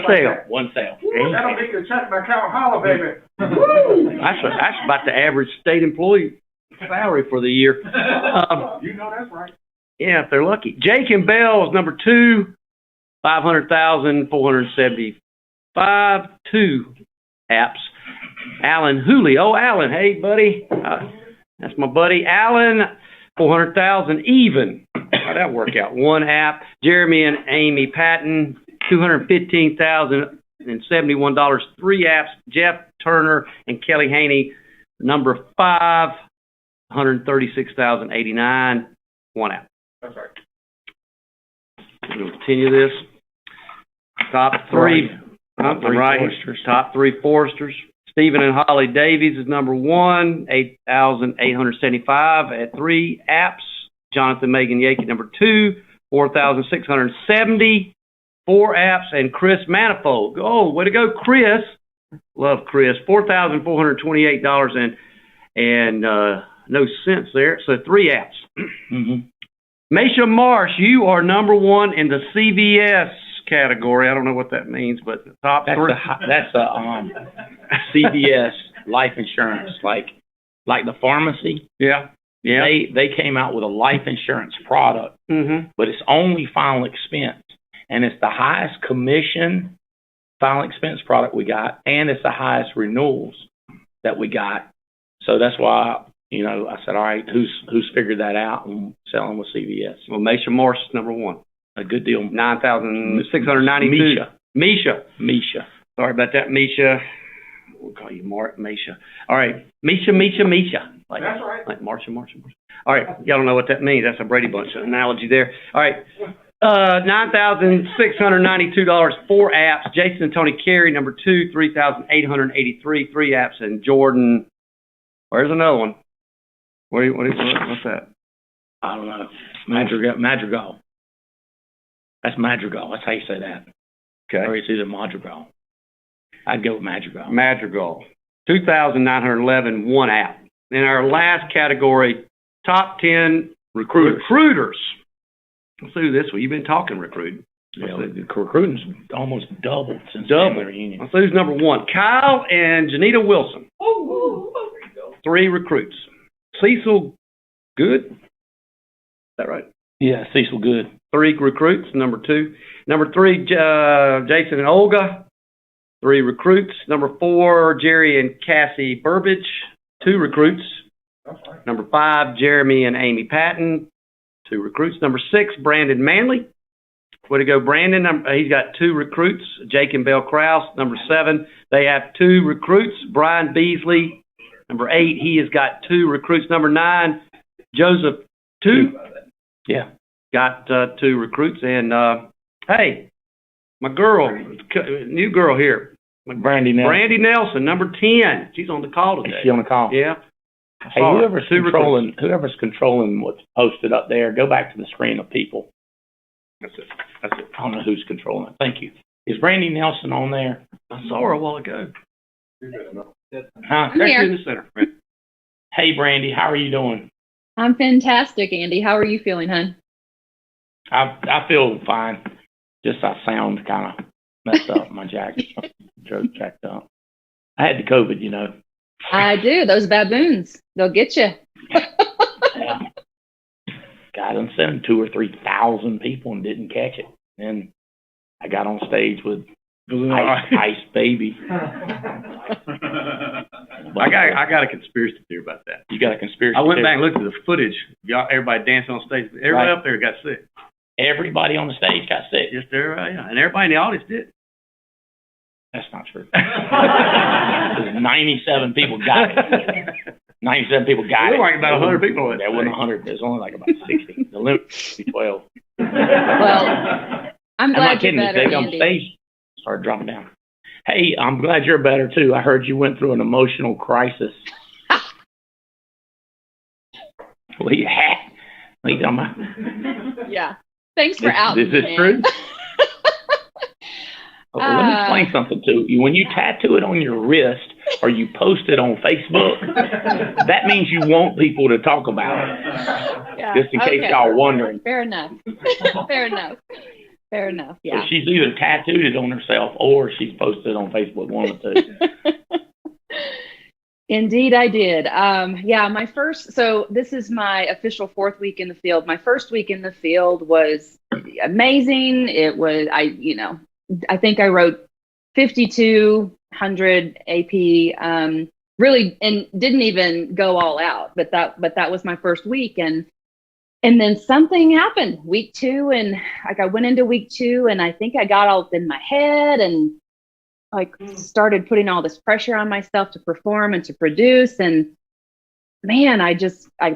Speaker 8: sale.
Speaker 3: One sale.
Speaker 2: That'll make you check my account holler, baby.
Speaker 8: That's about the average state employee salary for the year.
Speaker 2: You know that's right.
Speaker 8: Yeah, if they're lucky. Jake and Bell is number 2, 500,475. 2 apps. Alan Hooley. Oh, Alan. Hey, buddy. That's my buddy. Alan, 400,000 even. How'd that work out? 1 app. Jeremy and Amy Patton, $215,071. 3 apps. Jeff Turner and Kelly Haney, number 5, $136,089. 1 app.
Speaker 2: That's right.
Speaker 8: We'll continue this. Top 3.
Speaker 3: Top 3
Speaker 8: right.
Speaker 3: Foresters.
Speaker 8: Top 3 Foresters. Stephen and Holly Davies is number 1, 8,875 at 3 apps. Jonathan Megan Yakey, number 2, 4,670, 4 apps. And Chris Manifold. Oh, way to go, Chris. Love Chris. $4,428 and no cents there. So 3 apps.
Speaker 3: Mm-hmm.
Speaker 8: Maisha Marsh, you are number 1 in the CVS category. I don't know what that means, but the top
Speaker 3: That's
Speaker 8: 3.
Speaker 3: that's a CVS life insurance, like the pharmacy.
Speaker 8: Yeah. Yeah.
Speaker 3: They came out with a life insurance product, but it's only final expense, and it's the highest commission final expense product we got, and it's the highest renewals that we got. So that's why, I said, all right, who's figured that out and selling with CVS?
Speaker 8: Well, Maisha Marsh is number 1.
Speaker 3: A good deal.
Speaker 8: 9,692. Misha. Sorry about that, Misha. We'll call you Misha. All right. Misha. Like, that's right. Like Marsha. All right. Y'all don't know what that means. That's a Brady Bunch analogy there. All right. $9,692, 4 apps. Jason and Tony Carey, number 2, 3,883, 3 apps. And Jordan, where's another one? What's that?
Speaker 3: I don't know. Madrigal. That's Madrigal. That's how you say that.
Speaker 8: Okay.
Speaker 3: Or it's either Madrigal. I'd go with Madrigal.
Speaker 8: 2,911, 1 app. In our last category, top 10 recruiters. Let's do this one. You've been talking recruiting.
Speaker 3: Yeah, the recruiting's almost doubled since family reunion.
Speaker 8: Let's lose number 1. Kyle and Janita Wilson. 3 recruits. Cecil Good. Is that right?
Speaker 3: Yeah, Cecil Good.
Speaker 8: 3 recruits, number 2. Number 3, Jason and Olga. 3 recruits. Number 4, Jerry and Cassie Burbage. 2 recruits. Number 5, Jeremy and Amy Patton. 2 recruits. Number 6, Brandon Manley. Way to go, Brandon. He's got 2 recruits. Jake and Belle Krause. Number 7, they have 2 recruits. Brian Beasley. Number 8, he has got 2 recruits. Number 9, Joseph 2.
Speaker 3: Yeah.
Speaker 8: Got 2 recruits. And, hey, my girl, new girl here.
Speaker 3: Brandy Nelson.
Speaker 8: Brandy Nelson, number 10. She's on the call today.
Speaker 3: Is she on the call?
Speaker 8: Yeah.
Speaker 3: Hey, whoever's controlling what's posted up there, go back to the screen of people.
Speaker 8: That's it.
Speaker 3: I don't know who's controlling it. Thank you. Is Brandy Nelson on there?
Speaker 8: I saw her a while ago.
Speaker 3: Huh?
Speaker 9: I'm here.
Speaker 8: In the center.
Speaker 3: Hey, Brandy, how are you doing?
Speaker 9: I'm fantastic, Andy. How are you feeling, hon?
Speaker 3: I feel fine. Just I sound kind of messed up. My throat jacked up. I had the COVID,
Speaker 9: I do. Those baboons, they'll get you.
Speaker 3: Yeah. God, I'm sending 2,000 or 3,000 people and didn't catch it. And I got on stage with Ice Baby.
Speaker 8: I got a conspiracy theory about that.
Speaker 3: You got a conspiracy
Speaker 8: I went
Speaker 3: theory?
Speaker 8: back and looked at the footage. Everybody dancing on stage. Everybody up there got sick.
Speaker 3: Everybody on the stage got sick.
Speaker 8: Just everybody, yeah. And everybody in the audience did.
Speaker 3: That's not true. 97 people got it. 97 people got it.
Speaker 8: There were like about 100 people.
Speaker 3: There wasn't 100. There's only like about 60. The limit would be 12.
Speaker 9: Well, I'm glad
Speaker 3: not kidding.
Speaker 9: you're better,
Speaker 3: They got on
Speaker 9: Andy.
Speaker 3: stage, started dropping down. Hey, I'm glad you're better too. I heard you went through an emotional crisis. What are you talking about?
Speaker 9: Yeah. Thanks for outing
Speaker 3: Is this
Speaker 9: me,
Speaker 3: true?
Speaker 9: man.
Speaker 3: Let me explain something to you. When you tattoo it on your wrist or you post it on Facebook, that means you want people to talk about it.
Speaker 9: Yeah.
Speaker 3: Just in case y'all are wondering.
Speaker 9: Fair enough. Fair enough. Fair enough. Yeah.
Speaker 3: So she's either tattooed it on herself or she's posted it on Facebook, one of the two.
Speaker 9: Indeed, I did. Yeah, so this is my official 4th week in the field. My first week in the field was amazing. It was, I think I wrote 5,200 AP, really, and didn't even go all out, but that was my first week. And then something happened week 2, and I went into week 2 and I think I got all up in my head and started putting all this pressure on myself to perform and to produce. And man, I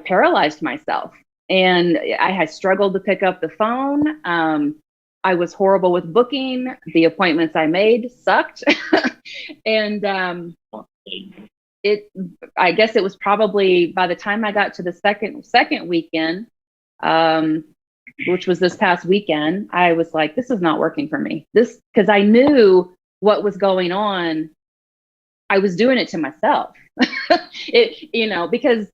Speaker 9: paralyzed myself, and I had struggled to pick up the phone. I was horrible with booking. The appointments I made sucked. And I guess it was probably by the time I got to the second weekend, which was this past weekend, I was like, this is not working for me. Because I knew what was going on. I was doing it to myself. Because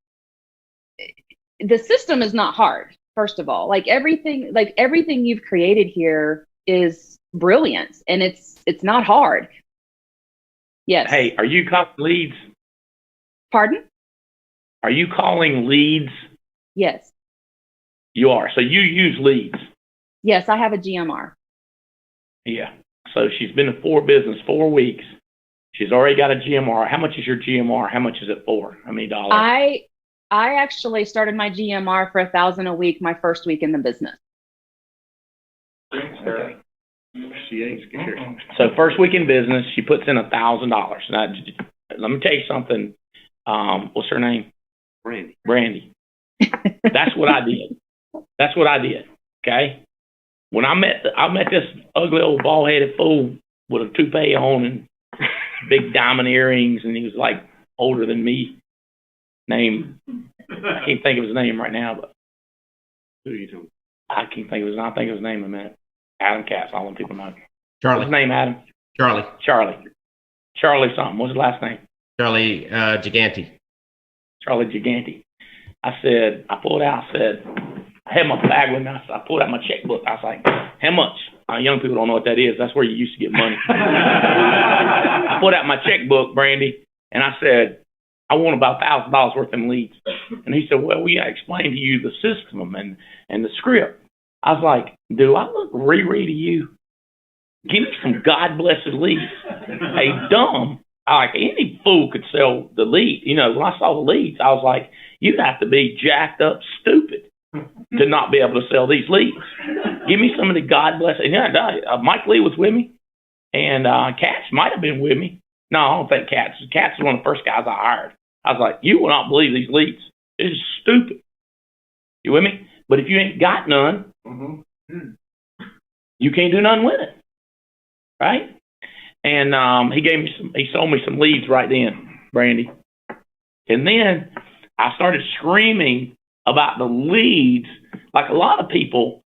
Speaker 9: the system is not hard. first of all. Like everything you've created here is brilliant, and it's not hard. Yes.
Speaker 3: Hey, are you calling leads?
Speaker 9: Pardon?
Speaker 3: Are you calling leads?
Speaker 9: Yes.
Speaker 3: You are. So you use leads.
Speaker 9: Yes, I have a GMR.
Speaker 3: Yeah. So she's been in business 4 weeks. She's already got a GMR. How much is your GMR? How much is it for? How many dollars?
Speaker 9: I actually started my GMR for $1,000 a week my first week in the business.
Speaker 3: Okay. So first week in business, she puts in $1,000. Now, let me tell you something. What's her name? Brandy. That's what I did. Okay. When I met this ugly old bald-headed fool with a toupee on and big diamond earrings, and he was like older than me. Name, I can't think of his name right now, but
Speaker 8: Who are you talking?
Speaker 3: I can't think of his. I'll think of his name in a minute. Adam Katz. I want people to know.
Speaker 10: Charlie.
Speaker 3: What's his name, Adam?
Speaker 10: Charlie.
Speaker 3: Charlie something. What's his last name?
Speaker 10: Charlie Giganti.
Speaker 3: Charlie Giganti. I pulled out, I had my bag with me. I pulled out my checkbook. I was like, how much? Young people don't know what that is. That's where you used to get money. I pulled out my checkbook, Brandy, and I said, I want about $1,000 worth of leads. And he said, well, we explained to you the system and the script. I was like, do I look Riri to you? Give me some God-blessed leads. Hey, dumb. Any fool could sell the lead. You know, when I saw the leads, I was like, you'd have to be jacked up stupid to not be able to sell these leads. Give me some of the God-blessed. Mike Lee was with me, and Katz might have been with me. No, I don't think Katz. Katz is one of the first guys I hired. I was like, you will not believe these leads. This is stupid. You with me? But if you ain't got none, you can't do nothing with it. Right? And he sold me some leads right then, Brandy. And then I started screaming about the leads. Like a lot of people,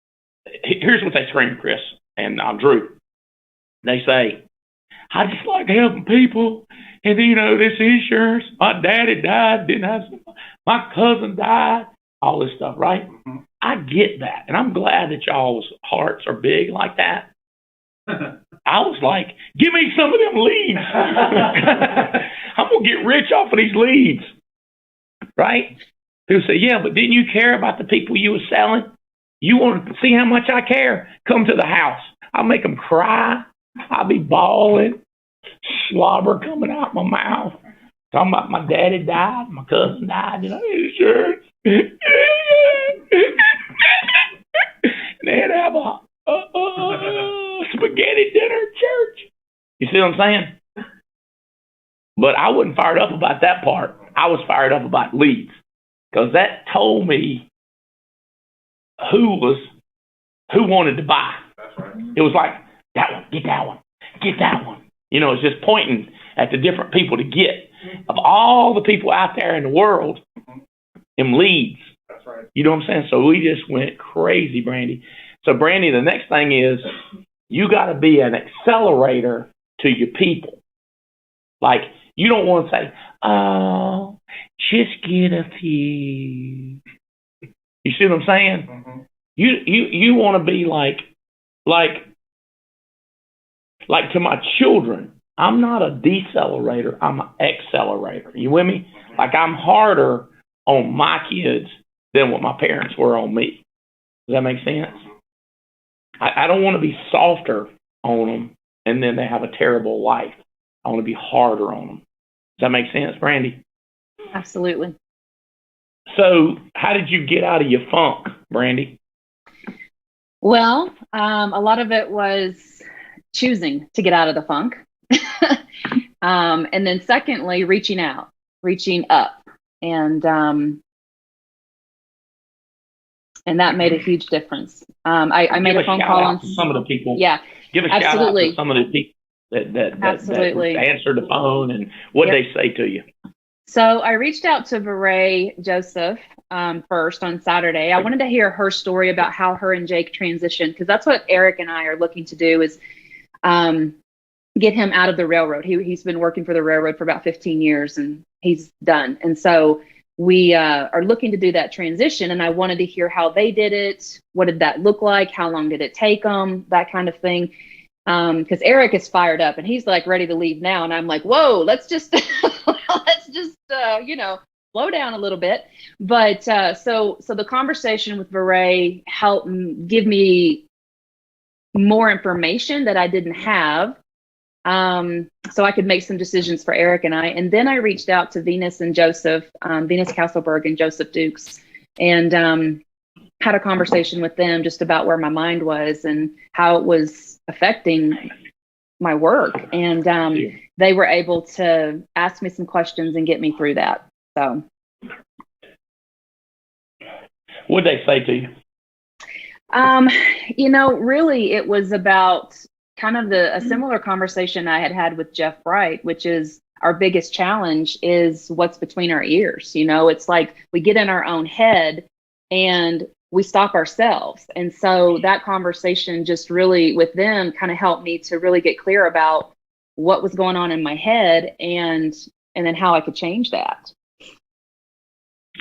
Speaker 3: here's what they scream, Chris and Drew. They say, I just like helping people. And then, this insurance, my daddy died, my cousin died, all this stuff, right? Mm-hmm. I get that. And I'm glad that y'all's hearts are big like that. I was like, give me some of them leads. I'm going to get rich off of these leads. Right? People say, yeah, but didn't you care about the people you were selling? You want to see how much I care? Come to the house. I'll make them cry. I'll be bawling. Slobber coming out my mouth. Talking about my daddy died, my cousin died, insurance. And they'd have a spaghetti dinner at church. You see what I'm saying? But I wasn't fired up about that part. I was fired up about leads, because that told me who wanted to buy.
Speaker 4: That's right.
Speaker 3: It was like, that one, get that one, get that one. It's just pointing at the different people to get. Of all the people out there in the world, them leads.
Speaker 4: That's right.
Speaker 3: You know what I'm saying? So we just went crazy, Brandy. So, Brandy, the next thing is you got to be an accelerator to your people. Like, you don't want to say, oh, just get a few. You see what I'm saying?
Speaker 4: Mm-hmm.
Speaker 3: You want to be like to my children. I'm not a decelerator. I'm an accelerator. You with me? Like, I'm harder on my kids than what my parents were on me. Does that make sense? I don't want to be softer on them and then they have a terrible life. I want to be harder on them. Does that make sense, Brandy?
Speaker 9: Absolutely.
Speaker 3: So how did you get out of your funk, Brandy?
Speaker 9: Well, a lot of it was choosing to get out of the funk. And then secondly, reaching up. And that made a huge difference. I made a phone call on
Speaker 3: some of the people.
Speaker 9: Yeah,
Speaker 3: give a
Speaker 9: absolutely.
Speaker 3: shout out to some of the people that
Speaker 9: Absolutely.
Speaker 3: answered the phone, and what they say to you.
Speaker 9: So I reached out to Beret Joseph first on Saturday. I wanted to hear her story about how her and Jake transitioned, because that's what Eric and I are looking to do, is get him out of the railroad. He's been working for the railroad for about 15 years and he's done. And so we are looking to do that transition, and I wanted to hear how they did it. What did that look like? How long did it take them? That kind of thing. Because Eric is fired up and he's like ready to leave now, and I'm like, whoa, let's just slow down a little bit. But so the conversation with Veray helped give me more information that I didn't have, so I could make some decisions for Eric and I. And then I reached out to Venus and Joseph, Venus Castleberg and Joseph Dukes, and had a conversation with them just about where my mind was and how it was affecting my work. And they were able to ask me some questions and get me through that. So.
Speaker 3: What'd they say to you?
Speaker 9: Really it was about kind of a similar conversation I had with Jeff Bright, which is our biggest challenge is what's between our ears. It's like we get in our own head and we stop ourselves. And so that conversation just really with them kind of helped me to really get clear about what was going on in my head and then how I could change that.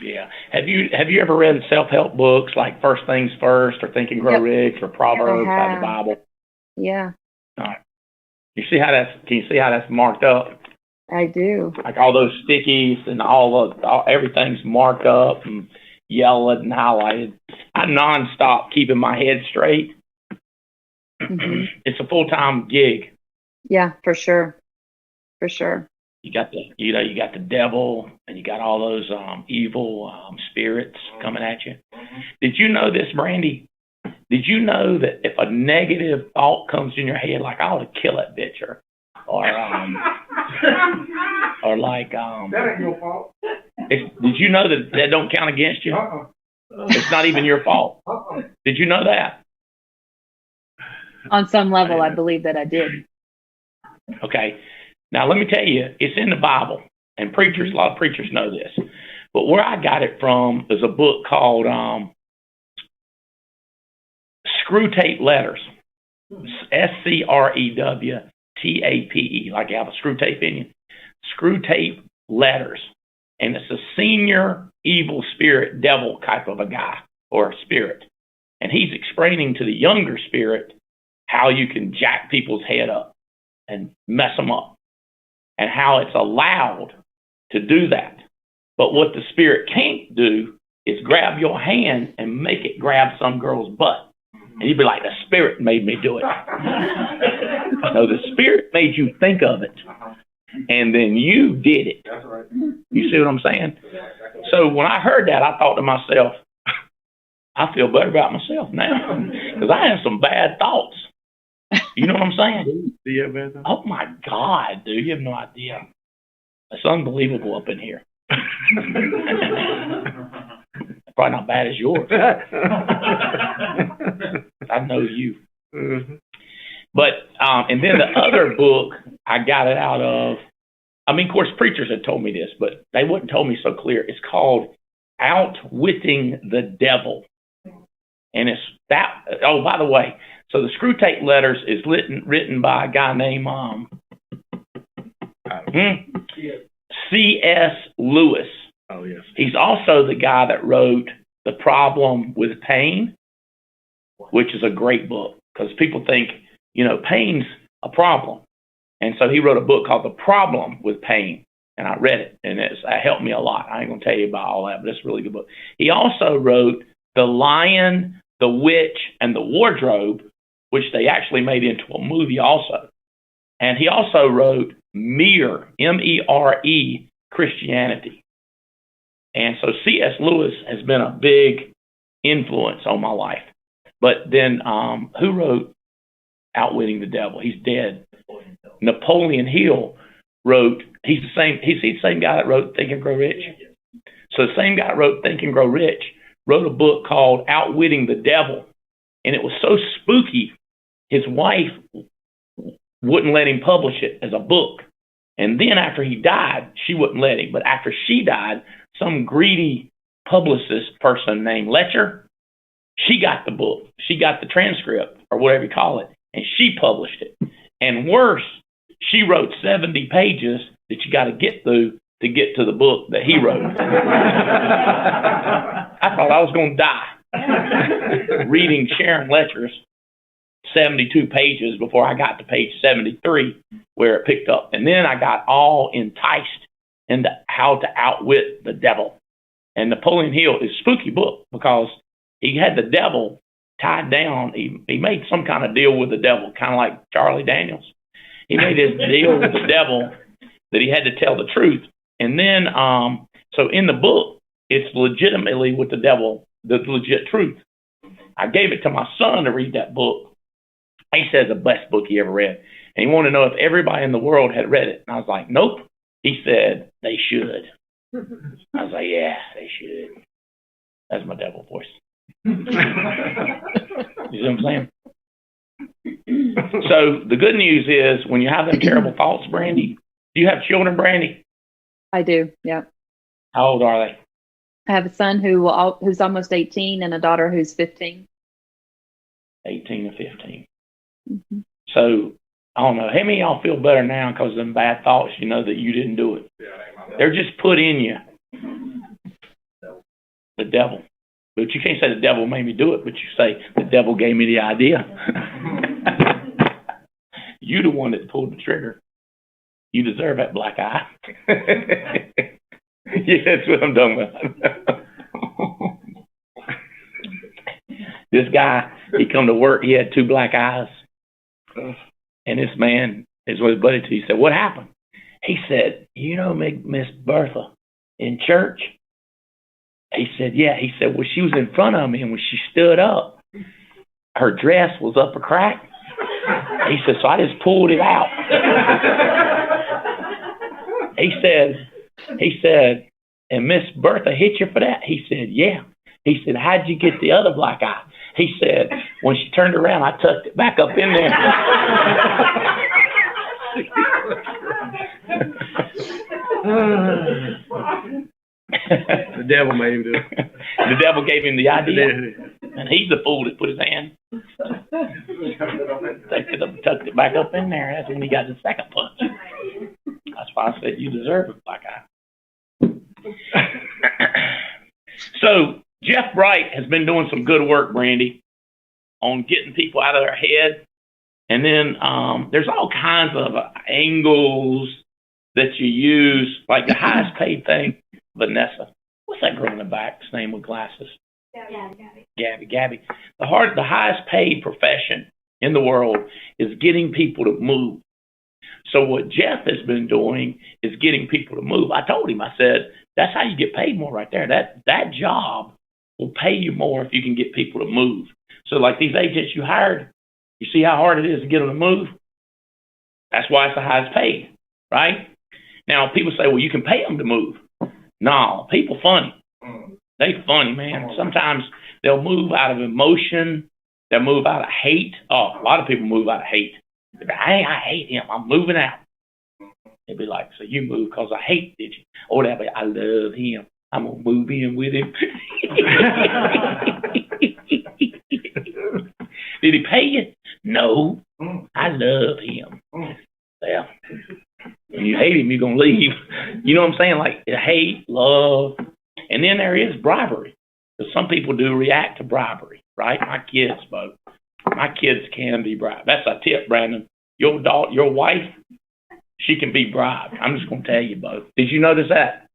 Speaker 3: Yeah. Have you ever read self-help books like First Things First or Think and Grow Rich or Proverbs out of the Bible?
Speaker 9: Yeah.
Speaker 3: All right. Can you see how that's marked up?
Speaker 9: I do.
Speaker 3: Like all those stickies and everything's marked up and yellowed and highlighted. I nonstop keeping my head straight.
Speaker 9: Mm-hmm.
Speaker 3: It's a full-time gig.
Speaker 9: Yeah, for sure. For sure.
Speaker 3: You got the devil and you got all those evil spirits coming at you. Did you know this, Brandy? Did you know that if a negative thought comes in your head, like I ought to kill that bitch, or like
Speaker 2: that ain't your fault.
Speaker 3: Did you know that don't count against you? It's not even your fault. Did you know that?
Speaker 9: On some level, I believe that I did.
Speaker 3: Okay. Now, let me tell you, it's in the Bible, and a lot of preachers know this. But where I got it from is a book called Screw Tape Letters. SCREWTAPE, like you have a screw tape in you. Screw Tape Letters. And it's a senior evil spirit, devil type of a guy or a spirit. And he's explaining to the younger spirit how you can jack people's head up and mess them up, and how it's allowed to do that. But what the spirit can't do is grab your hand and make it grab some girl's butt. And you'd be like, the spirit made me do it. No, the spirit made you think of it. And then you did it.
Speaker 2: That's right.
Speaker 3: You see what I'm saying? So when I heard that, I thought to myself, I feel better about myself now. Because I have some bad thoughts. You know what I'm saying?
Speaker 8: Do you have bad thoughts?
Speaker 3: Oh my God, dude, you have no idea. It's unbelievable up in here. Probably not bad as yours. I know you.
Speaker 8: Mm-hmm.
Speaker 3: But, and then the other book, I got it out of, of course, preachers had told me this, but they wouldn't tell me so clear. It's called Outwitting the Devil. And it's that, oh, by the way, so the Screw Tape Letters is written by a guy named C.S. Lewis.
Speaker 8: Oh, yes.
Speaker 3: He's also the guy that wrote The Problem with Pain, which is a great book because people think, pain's a problem. And so he wrote a book called The Problem with Pain, and I read it, and it helped me a lot. I ain't going to tell you about all that, but it's a really good book. He also wrote The Lion, the Witch, and the Wardrobe, which they actually made into a movie also. And he also wrote Mere, M-E-R-E, Christianity. And so C.S. Lewis has been a big influence on my life. But then who wrote Outwitting the Devil? He's dead. Napoleon Hill wrote, he's the same guy that wrote Think and Grow Rich. So the same guy that wrote Think and Grow Rich wrote a book called Outwitting the Devil. And it was so spooky, his wife wouldn't let him publish it as a book. And then after he died, she wouldn't let him. But after she died, some greedy publicist person named Letcher, she got the book. She got the transcript, or whatever you call it, and she published it. And worse, she wrote 70 pages that you got to get through to get to the book that he wrote. I thought I was going to die reading Sharon Letcher's 72 pages before I got to page 73 where it picked up. And then I got all enticed into how to outwit the devil. And Napoleon Hill is a spooky book because he had the devil tied down. He made some kind of deal with the devil, kind of like Charlie Daniels. He made this deal with the devil that he had to tell the truth. And then, so in the book, it's legitimately with the devil, the legit truth. I gave it to my son to read that book. He says the best book he ever read. And he wanted to know if everybody in the world had read it. And I was like, nope. He said, they should. I was like, yeah, they should. That's my devil voice. You see what I'm saying? So the good news is when you have them terrible thoughts, Brandy, do you have children, Brandy?
Speaker 9: I do, yeah.
Speaker 3: How old are they?
Speaker 9: I have a son who's almost 18 and a daughter who's 15.
Speaker 3: 18 and 15.
Speaker 9: Mm-hmm.
Speaker 3: So, I don't know. How many of y'all feel better now because of them bad thoughts, you know, that you didn't do it? They're just put in you. The devil. But you can't say the devil made me do it, but you say the devil gave me the idea. You the one that pulled the trigger. You deserve that black eye. Yeah, that's what I'm talking about. This guy, he come to work, he had 2 black eyes. And this man is with his buddy too. He said, what happened? He said, you know Miss Bertha in church? He said, yeah. He said, well, she was in front of me, and when she stood up, her dress was up a crack. He said, so I just pulled it out. He said, and Miss Bertha hit you for that? He said, yeah. He said, how'd you get the other black eye? He said, when she turned around, I tucked it back up in there.
Speaker 8: The devil made him do it.
Speaker 3: The devil gave him the idea. And he's the fool that put his hand. Tucked it back up in there. That's when he got the second punch. That's why I said you deserve it, black eye. So, Jeff Bright has been doing some good work, Brandy, on getting people out of their head. And then there's all kinds of angles that you use, like the highest paid thing, Vanessa. What's that girl in the back's name with glasses? Gabby. The highest paid profession in the world is getting people to move. So what Jeff has been doing is getting people to move. I told him, I said, that's how you get paid more right there. That job will pay you more if you can get people to move. So like these agents you hired, you see how hard it is to get them to move? That's why it's the highest paid, right? Now, people say, well, you can pay them to move. No, people funny. They funny, man. Sometimes they'll move out of emotion. They'll move out of hate. Oh, a lot of people move out of hate. I hate him. I'm moving out. They'd be like, so you moved because I hate, did you? Or they'll be, I love him. I'm going to move in with him. Did he pay you? No. I love him. Well, when you hate him, you're going to leave. You know what I'm saying? Like hate, love. And then there is bribery. Because some people do react to bribery, right? My kids both. My kids can be bribed. That's a tip, Brandon. Your wife, she can be bribed. I'm just going to tell you both. Did you notice that?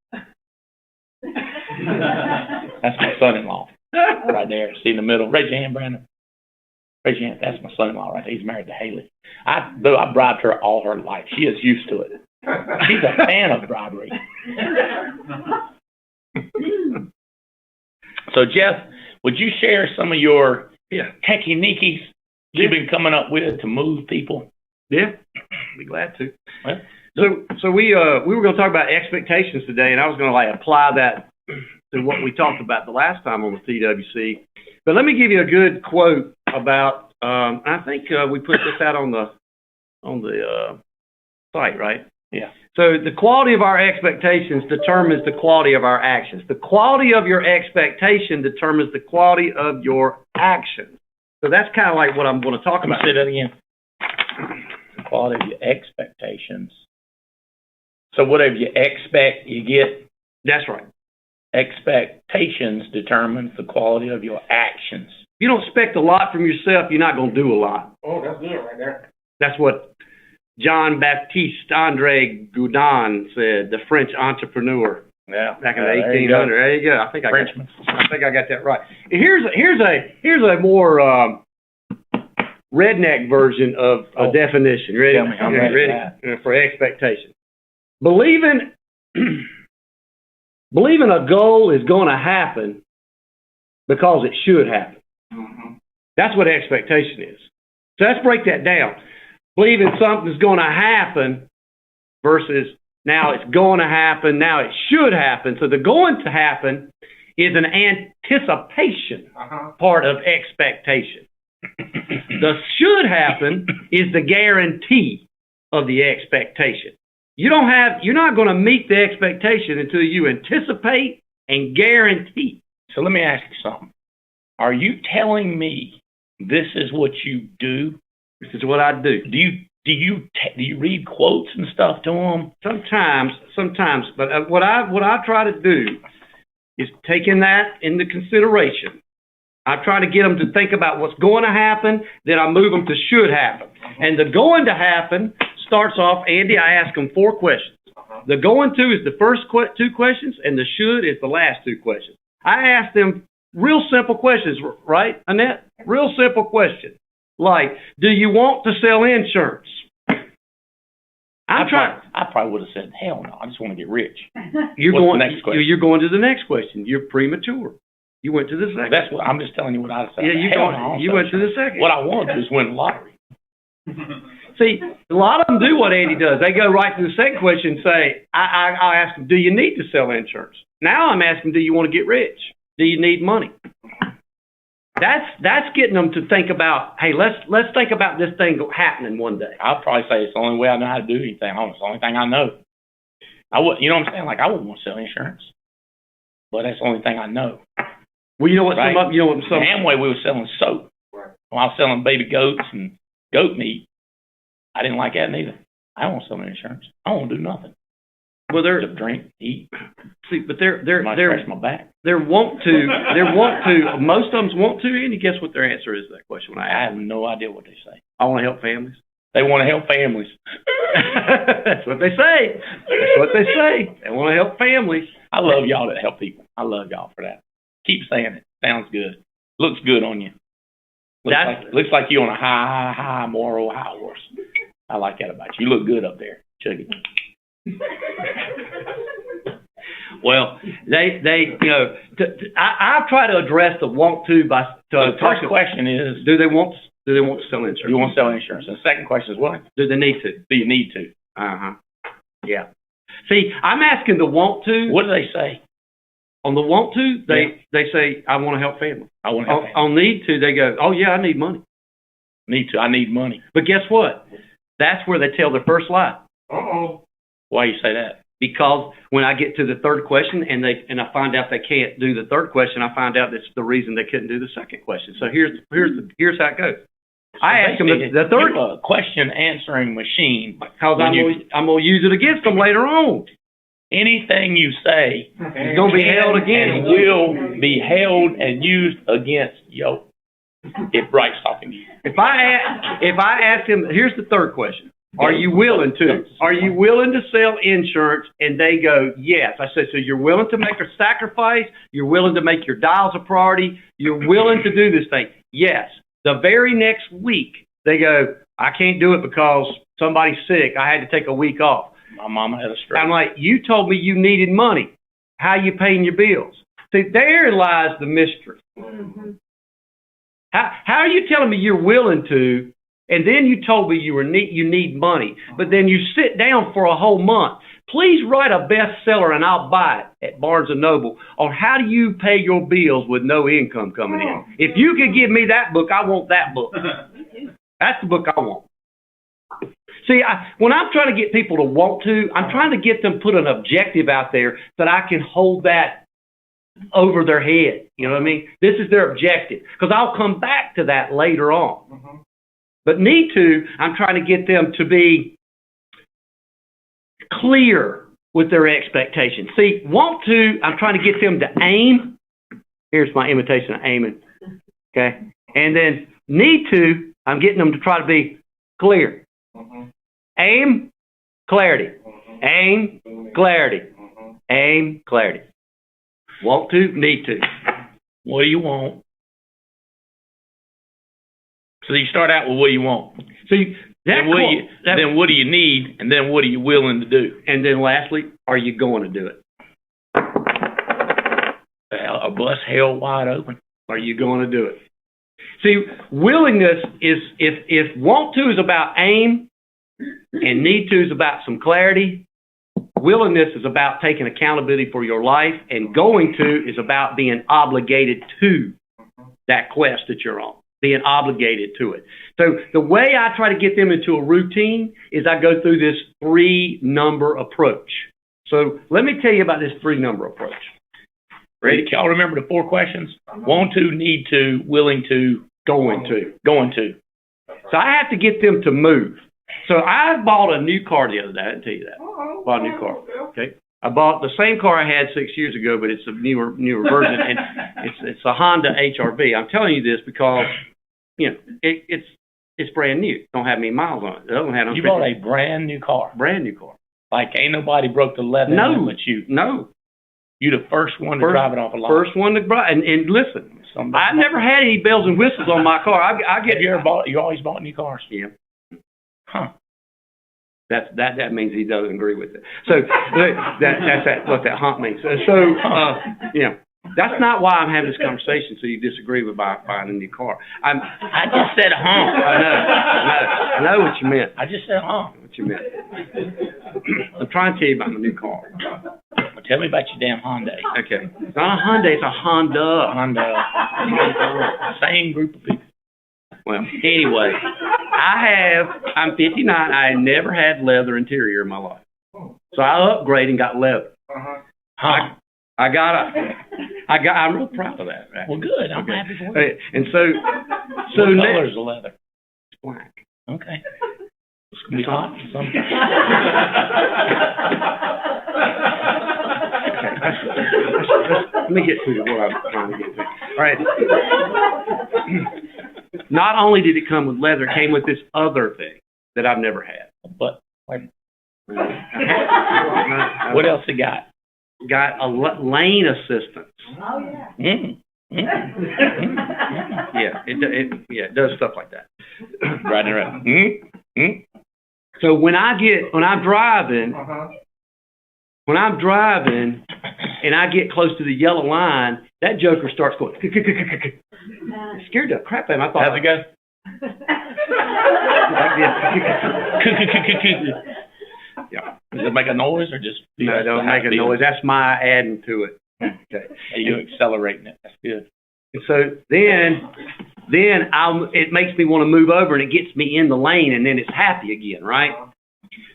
Speaker 3: That's my son-in-law right there. See in the middle. Raise your hand, Brandon. Raise your hand. That's my son-in-law right there. He's married to Haley. I bribed her all her life. She is used to it. She's a fan of bribery. So, Jeff, would you share some of your techniques you've been coming up with to move people?
Speaker 8: Yeah, be glad to.
Speaker 3: Well,
Speaker 8: So we were going to talk about expectations today, and I was going to apply that to what we talked about the last time on the TWC. But let me give you a good quote about. I think we put this out on the site, right?
Speaker 3: Yeah.
Speaker 8: So the quality of our expectations determines the quality of our actions. The quality of your expectation determines the quality of your actions. So that's kind of like what I'm going to talk about.
Speaker 3: Say that again. The quality of your expectations. So whatever you expect, you get.
Speaker 8: That's right.
Speaker 3: Expectations determines the quality of your actions.
Speaker 8: If you don't expect a lot from yourself, you're not going to do a lot.
Speaker 2: Oh, that's good right there.
Speaker 8: That's what John Baptiste Andre Goudin said, the French entrepreneur.
Speaker 3: Yeah.
Speaker 8: Back in the 1800s. There you go. I think I got that right. Here's a more redneck version of a definition. Ready?
Speaker 3: I'm ready
Speaker 8: for expectation. Believing a goal is going to happen because it should happen.
Speaker 3: Mm-hmm.
Speaker 8: That's what expectation is. So let's break that down. Believing something's going to happen versus now it's going to happen, now it should happen. So the going to happen is an anticipation part of expectation. The should happen is the guarantee of the expectation. You're not going to meet the expectation until you anticipate and guarantee.
Speaker 3: So let me ask you something. Are you telling me this is what you do?
Speaker 8: This is what I do.
Speaker 3: Do you read quotes and stuff to them?
Speaker 8: Sometimes. But what I try to do is taking that into consideration. I try to get them to think about what's going to happen, then I move them to should happen. And the going to happen starts off, Andy, I ask them 4 questions. The going to is the first 2 questions, and the should is the last 2 questions. I ask them real simple questions, right, Annette? Real simple questions. Like, do you want to sell insurance?
Speaker 3: I probably would have said, hell no, I just want to get rich.
Speaker 8: You're
Speaker 3: What's
Speaker 8: going
Speaker 3: the next question?
Speaker 8: You're going to the next question. You're premature. You went to the second.
Speaker 3: That's what I'm just telling you what I said.
Speaker 8: Yeah, you went to the second.
Speaker 3: What I want to do is win the lottery.
Speaker 8: See, a lot of them do what Andy does. They go right to the second question and say, I ask them, do you need to sell insurance? Now I'm asking, do you want to get rich? Do you need money? That's getting them to think about, hey, let's think about this thing happening one day.
Speaker 3: I'll probably say it's the only way I know how to do anything. It's the only thing I know. You know what I'm saying? Like, I wouldn't want to sell insurance, but that's the only thing I know.
Speaker 8: Well, you know what?
Speaker 3: Right?
Speaker 8: Amway,
Speaker 3: we were selling soap. Right. When I was selling baby goats and goat meat, I didn't like that neither. I don't want to sell insurance. I don't want to do nothing.
Speaker 8: Well, they're
Speaker 3: drink, eat.
Speaker 8: See, but they're
Speaker 3: scratch my back.
Speaker 8: Most of them want to. And guess what their answer is to that question? When
Speaker 3: I have no idea what they say.
Speaker 8: I want to help families.
Speaker 3: They want to help families.
Speaker 8: That's what they say. That's what they say. They want to help families.
Speaker 3: I love y'all that help people. I love y'all for that. Keep saying it. Sounds good. Looks good on you. Looks like you're on a high moral high horse. I like that about you. You look good up there. Chug it.
Speaker 8: Well, I try to address the want to by.
Speaker 3: The first question is,
Speaker 8: do they want to sell insurance?
Speaker 3: Do you want to sell insurance? And the second question is what?
Speaker 8: Do they need to?
Speaker 3: Do you need to?
Speaker 8: Yeah. See, I'm asking the want to.
Speaker 3: What do they say?
Speaker 8: On the want to, they say, I want to help families.
Speaker 3: I want to help families.
Speaker 8: On need to, they go, oh yeah, I need money.
Speaker 3: Need to, I need money.
Speaker 8: But guess what? That's where they tell their first lie.
Speaker 3: Uh-oh. Why you say that?
Speaker 8: Because when I get to the third question and I find out they can't do the third question, I find out that's the reason they couldn't do the second question. So here's how it goes. So I ask them the third
Speaker 3: question answering machine
Speaker 8: because I'm gonna use it against them later on.
Speaker 3: Anything you say
Speaker 8: is gonna be held against
Speaker 3: and will be held and used against you. If Bright's talking to you.
Speaker 8: If I ask him, here's the third question. Are you willing to? Are you willing to sell insurance? And they go, yes. I said, so you're willing to make a sacrifice? You're willing to make your dials a priority? You're willing to do this thing? Yes. The very next week, they go, I can't do it because somebody's sick. I had to take a week off.
Speaker 3: My mama had a stroke.
Speaker 8: I'm like, you told me you needed money. How you paying your bills? See, there lies the mystery. Mm-hmm. How are you telling me you're willing to, and then you told me you need money, but then you sit down for a whole month? Please write a bestseller and I'll buy it at Barnes & Noble on how do you pay your bills with no income coming in. If you could give me that book, I want that book. That's the book I want. See, when I'm trying to get people to want to, I'm trying to get them put an objective out there that I can hold that over their head. You know what I mean? This is their objective. Because I'll come back to that later on. Mm-hmm. But need to, I'm trying to get them to be clear with their expectations. See, want to, I'm trying to get them to aim. Here's my imitation of aiming. Okay? And then need to, I'm getting them to try to be clear. Aim, clarity. Aim, clarity. Aim, clarity. Want to, need to.
Speaker 3: What do you want? So you start out with what do you want?
Speaker 8: See,
Speaker 3: then what do you need? And then what are you willing to do?
Speaker 8: And then lastly, are you going to do it?
Speaker 3: A bus held wide open.
Speaker 8: Are you going to do it? See, willingness is, if want to is about aim and need to is about some clarity, willingness is about taking accountability for your life, and going to is about being obligated to that quest that you're on, being obligated to it. So the way I try to get them into a routine is I go through this 3-number approach. So let me tell you about this 3-number approach.
Speaker 3: Ready? Can y'all remember the 4 questions? Want to, need to, willing to,
Speaker 8: going to.
Speaker 3: Going to.
Speaker 8: So I have to get them to move. So I bought a new car the other day. I didn't tell you that. Bought a new car. Okay. I bought the same car I had 6 years ago, but it's a newer version, and it's a Honda HR-V. I'm telling you this because, you know, it's brand new. Don't have any miles on it. It doesn't have.
Speaker 3: You bought a brand new car.
Speaker 8: Brand new car.
Speaker 3: Like ain't nobody broke the leather.
Speaker 8: No,
Speaker 3: but you.
Speaker 8: No.
Speaker 3: You the first one to drive it off a lot.
Speaker 8: First one to drive, and listen, I've never had any bells and whistles on my car. I get.
Speaker 3: Have you ever bought? You always bought new cars?
Speaker 8: Yeah.
Speaker 3: Huh.
Speaker 8: That means he doesn't agree with it. So that's what that hump means. So you know, that's not why I'm having this conversation. So you disagree with buying a new car?
Speaker 3: I just said hump.
Speaker 8: I know what you meant.
Speaker 3: I just said hump.
Speaker 8: What you meant? I'm trying to tell you about my new car.
Speaker 3: Well, tell me about your damn Hyundai.
Speaker 8: Okay, it's not a Hyundai. It's a Honda.
Speaker 3: Same group of people.
Speaker 8: Well, anyway, I'm 59. I never had leather interior in my life. So I upgraded and got leather. I'm real proud of that. Actually.
Speaker 3: Well, good. I'm happy for you.
Speaker 8: And so
Speaker 3: what color is the leather?
Speaker 8: It's black.
Speaker 3: Okay. It's going to be hot sometime.
Speaker 8: Let me get to what I'm trying to get to. All right. Not only did it come with leather, it came with this other thing that I've never had.
Speaker 3: But wait. What else it got?
Speaker 8: Got a lane assistance.
Speaker 6: Oh, yeah.
Speaker 8: Yeah, it does stuff like that.
Speaker 3: Right.
Speaker 8: So when I'm driving and I get close to the yellow line, that joker starts going. It scared the crap out of me. I thought.
Speaker 3: How's it go?
Speaker 8: Yeah.
Speaker 3: Does it make a noise or just?
Speaker 8: No, it don't make a noise. That's my adding to it. Okay.
Speaker 3: And you're accelerating it. That's good.
Speaker 8: And so then it makes me want to move over, and it gets me in the lane, and then it's happy again, right?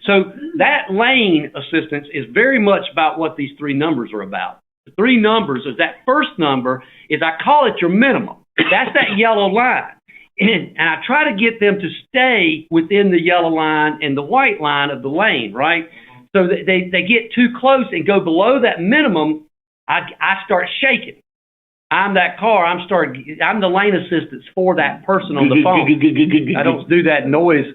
Speaker 8: So that lane assistance is very much about what these 3 numbers are about. The 3 numbers is that first number is, I call it your minimum. That's that yellow line. And I try to get them to stay within the yellow line and the white line of the lane, right? So that they get too close and go below that minimum, I start shaking. I'm that car. I'm the lane assistance for that person on the phone. I don't do that noise,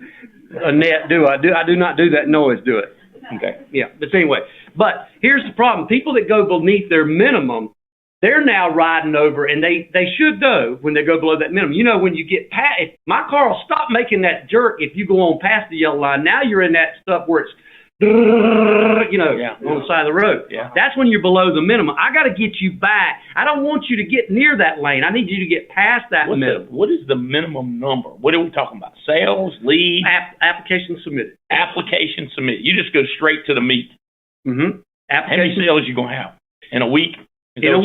Speaker 8: Annette, do I? I do not do that noise, do it? Okay. Yeah. But anyway, but here's the problem. People that go beneath their minimum, they're now riding over, and they should though when they go below that minimum. You know, when you get past, my car will stop making that jerk if you go on past the yellow line. Now you're in that stuff where it's, on the side of the road.
Speaker 3: Yeah.
Speaker 8: That's when you're below the minimum. I got to get you back. I don't want you to get near that lane. I need you to get past that minimum.
Speaker 3: What is the minimum number? What are we talking about? Sales, leads?
Speaker 8: Application submitted.
Speaker 3: Application submitted. You just go straight to the meat.
Speaker 8: Mm-hmm.
Speaker 3: How many sales you going to have? In a week?
Speaker 8: In a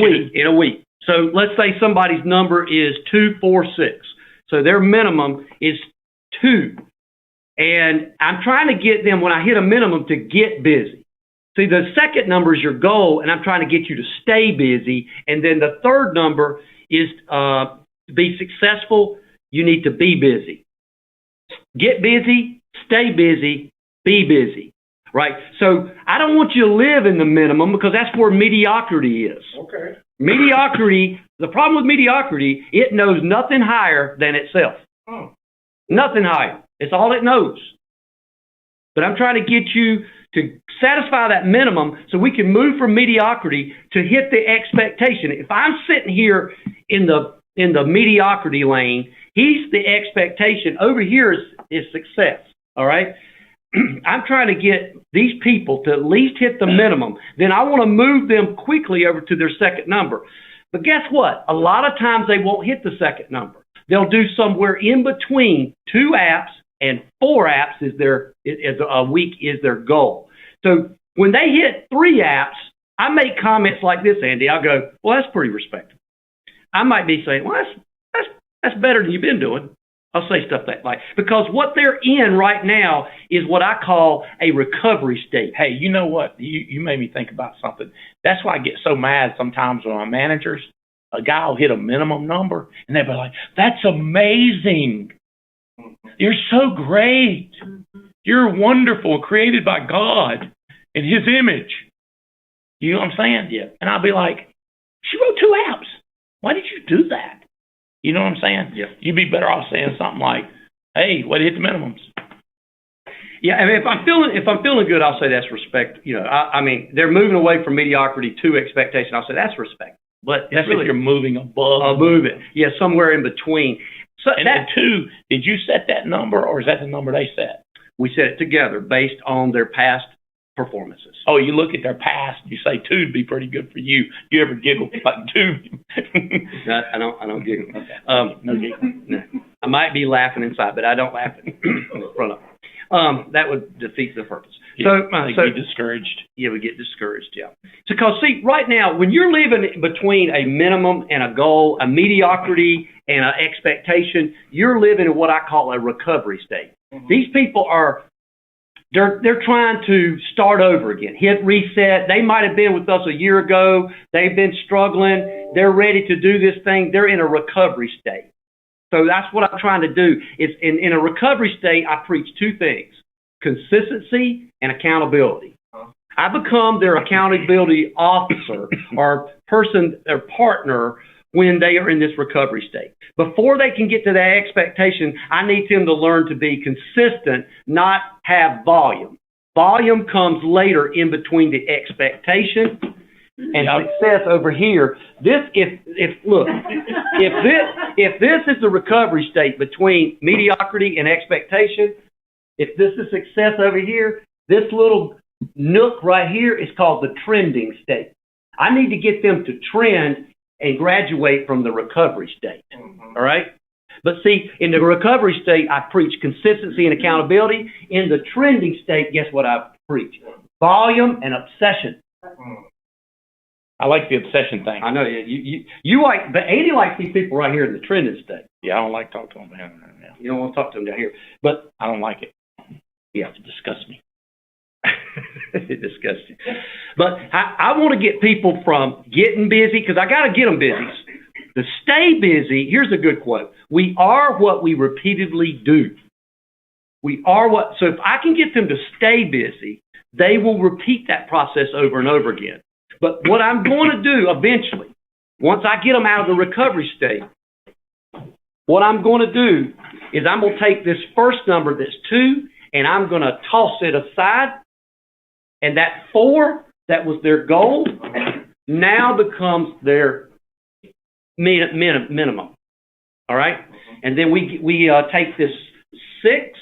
Speaker 8: week. So let's say somebody's number is 246. So their minimum is 2. And I'm trying to get them, when I hit a minimum, to get busy. See, the second number is your goal, and I'm trying to get you to stay busy. And then the third number is to be successful, you need to be busy. Get busy, stay busy, be busy. right? So I don't want you to live in the minimum because that's where mediocrity is.
Speaker 2: Okay.
Speaker 8: Mediocrity, the problem with mediocrity, it knows nothing higher than itself.
Speaker 2: Oh.
Speaker 8: Nothing higher. It's all it knows. But I'm trying to get you to satisfy that minimum so we can move from mediocrity to hit the expectation. If I'm sitting here in the mediocrity lane, he's the expectation. Over here is success, all right? I'm trying to get these people to at least hit the minimum. Then I want to move them quickly over to their second number. But guess what? A lot of times they won't hit the second number. They'll do somewhere in between 2 apps and 4 apps a week is their goal. So when they hit 3 apps, I make comments like this, Andy. I'll go, well, that's pretty respectable. I might be saying, well, that's better than you've been doing. I'll say stuff like, because what they're in right now is what I call a recovery state.
Speaker 3: Hey, you know what? You made me think about something. That's why I get so mad sometimes when my managers, a guy will hit a minimum number, and they'll be like, that's amazing. You're so great. You're wonderful, created by God in His image. You know what I'm saying?
Speaker 8: Yeah.
Speaker 3: And I'll be like, she wrote 2 apps. Why did you do that? You know what I'm saying?
Speaker 8: Yeah.
Speaker 3: You'd be better off saying something like, hey, way to hit the minimums.
Speaker 8: Yeah, I mean, if I'm feeling good, I'll say that's respect. You know, I mean, they're moving away from mediocrity to expectation. I'll say that's respect. But
Speaker 3: That's
Speaker 8: really,
Speaker 3: if you're moving above.
Speaker 8: I'll move it. Yeah, somewhere in between. So
Speaker 3: And then 2, did you set that number, or is that the number they set?
Speaker 8: we set it together based on their past performances.
Speaker 3: Oh, you look at their past, you say 2 would be pretty good for you. You ever giggle like 2?
Speaker 8: No, I don't giggle.
Speaker 3: No giggle.
Speaker 8: No. I might be laughing inside, but I don't laugh in front of them. That would defeat the purpose.
Speaker 3: Yeah,
Speaker 8: So
Speaker 3: get discouraged.
Speaker 8: Yeah, we get discouraged, yeah. So, because, see, right now, when you're living between a minimum and a goal, a mediocrity and an expectation, you're living in what I call a recovery state. Mm-hmm. These people they're trying to start over again, hit reset. They might have been with us a year ago. They've been struggling. They're ready to do this thing. They're in a recovery state. So that's what I'm trying to do. It's in a recovery state, I preach 2 things: consistency and accountability. I become their accountability officer or person, their partner, when they are in this recovery state. Before they can get to that expectation, I need them to learn to be consistent, not have volume. Volume comes later in between the expectation and success over here. If this is the recovery state between mediocrity and expectation, if this is success over here, this little nook right here is called the trending state. I need to get them to trend and graduate from the recovery state. Mm-hmm. All right? But see, in the recovery state, I preach consistency and accountability. In the trending state, guess what I preach? Volume and obsession.
Speaker 3: I like the obsession thing.
Speaker 8: I know you like, but Andy likes these people right here in the trending state.
Speaker 3: Yeah, I don't like talking to them down there.
Speaker 8: You don't want to talk to them down here, but
Speaker 3: I don't like it.
Speaker 8: Yeah,
Speaker 3: it disgusts me.
Speaker 8: It disgusts you. But I want to get people from getting busy, because I got to get them busy. To stay busy, here's a good quote: we are what we repeatedly do. We are what, so if I can get them to stay busy, they will repeat that process over and over again. But what I'm going to do eventually, once I get them out of the recovery state, what I'm going to do is I'm going to take this first number that's 2, and I'm going to toss it aside. And that 4, that was their goal, now becomes their minimum. All right? And then we take this 6,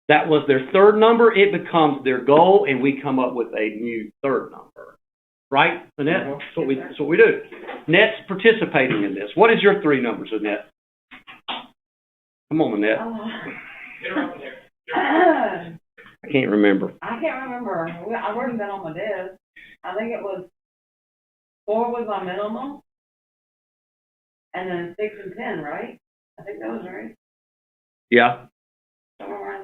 Speaker 8: that was their third number, it becomes their goal, and we come up with a new third number. Right, Annette? That's what we do. Annette's participating in this. What is your 3 numbers, Annette? Come on, Annette.
Speaker 6: Get her over there.
Speaker 8: I can't remember.
Speaker 6: I can't remember. I wrote that on my desk. I think it was 4 was my minimum, and then 6 and 10, right? I think that was right.
Speaker 8: Yeah.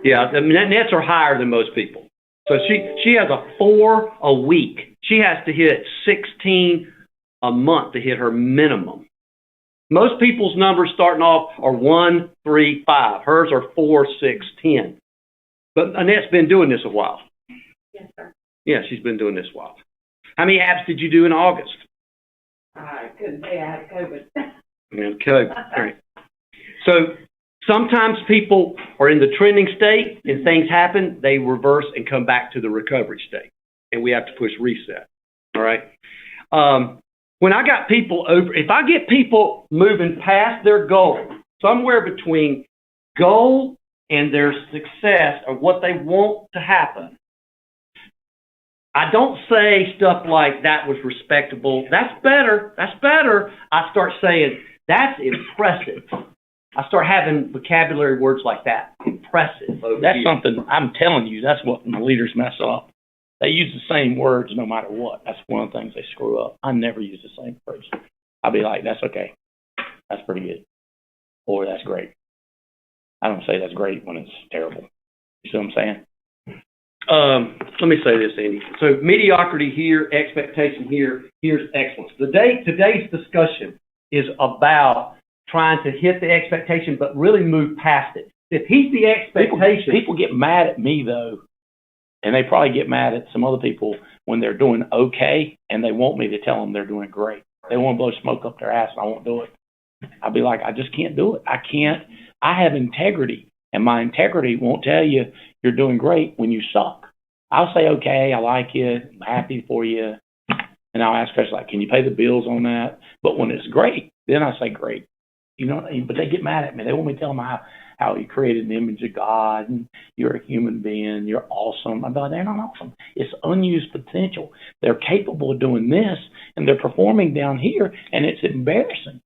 Speaker 8: Yeah, the nets are higher than most people. So she has a 4 a week. She has to hit 16 a month to hit her minimum. Most people's numbers starting off are 1, 3, 5. Hers are 4, 6, 10. But Annette's been doing this a while.
Speaker 6: Yes, sir.
Speaker 8: Yeah, she's been doing this a while. How many apps did you do in August?
Speaker 6: I couldn't say I had COVID.
Speaker 8: Okay. All right. So sometimes people are in the trending state and things happen, they reverse and come back to the recovery state. And we have to push reset. All right. When I got people over, if I get people moving past their goal, somewhere between goal and their success or what they want to happen, I don't say stuff like that was respectable. That's better. That's better. I start saying that's impressive. I start having vocabulary words like that. Impressive.
Speaker 3: That's something, I'm telling you, that's what my leaders mess up. They use the same words no matter what. That's one of the things they screw up. I never use the same phrase. I'll be like, that's okay. That's pretty good. Or that's great. I don't say that's great when it's terrible. You see what I'm saying?
Speaker 8: Let me say this, Andy. So mediocrity here, expectation here, here's excellence. Today's discussion is about trying to hit the expectation, but really move past it. If he's the expectation...
Speaker 3: People get mad at me, though, and they probably get mad at some other people when they're doing okay, and they want me to tell them they're doing great. They want to blow smoke up their ass, and I won't do it. I'll be like, I just can't do it. I can't. I have integrity, and my integrity won't tell you you're doing great when you suck. I'll say, okay, I like you, I'm happy for you, and I'll ask questions like, can you pay the bills on that? But when it's great, then I say great. You know, but they get mad at me. They want me to tell them how you created the image of God, and you're a human being, you're awesome. I'm like, they're not awesome. It's unused potential. They're capable of doing this, and they're performing down here, and it's embarrassing.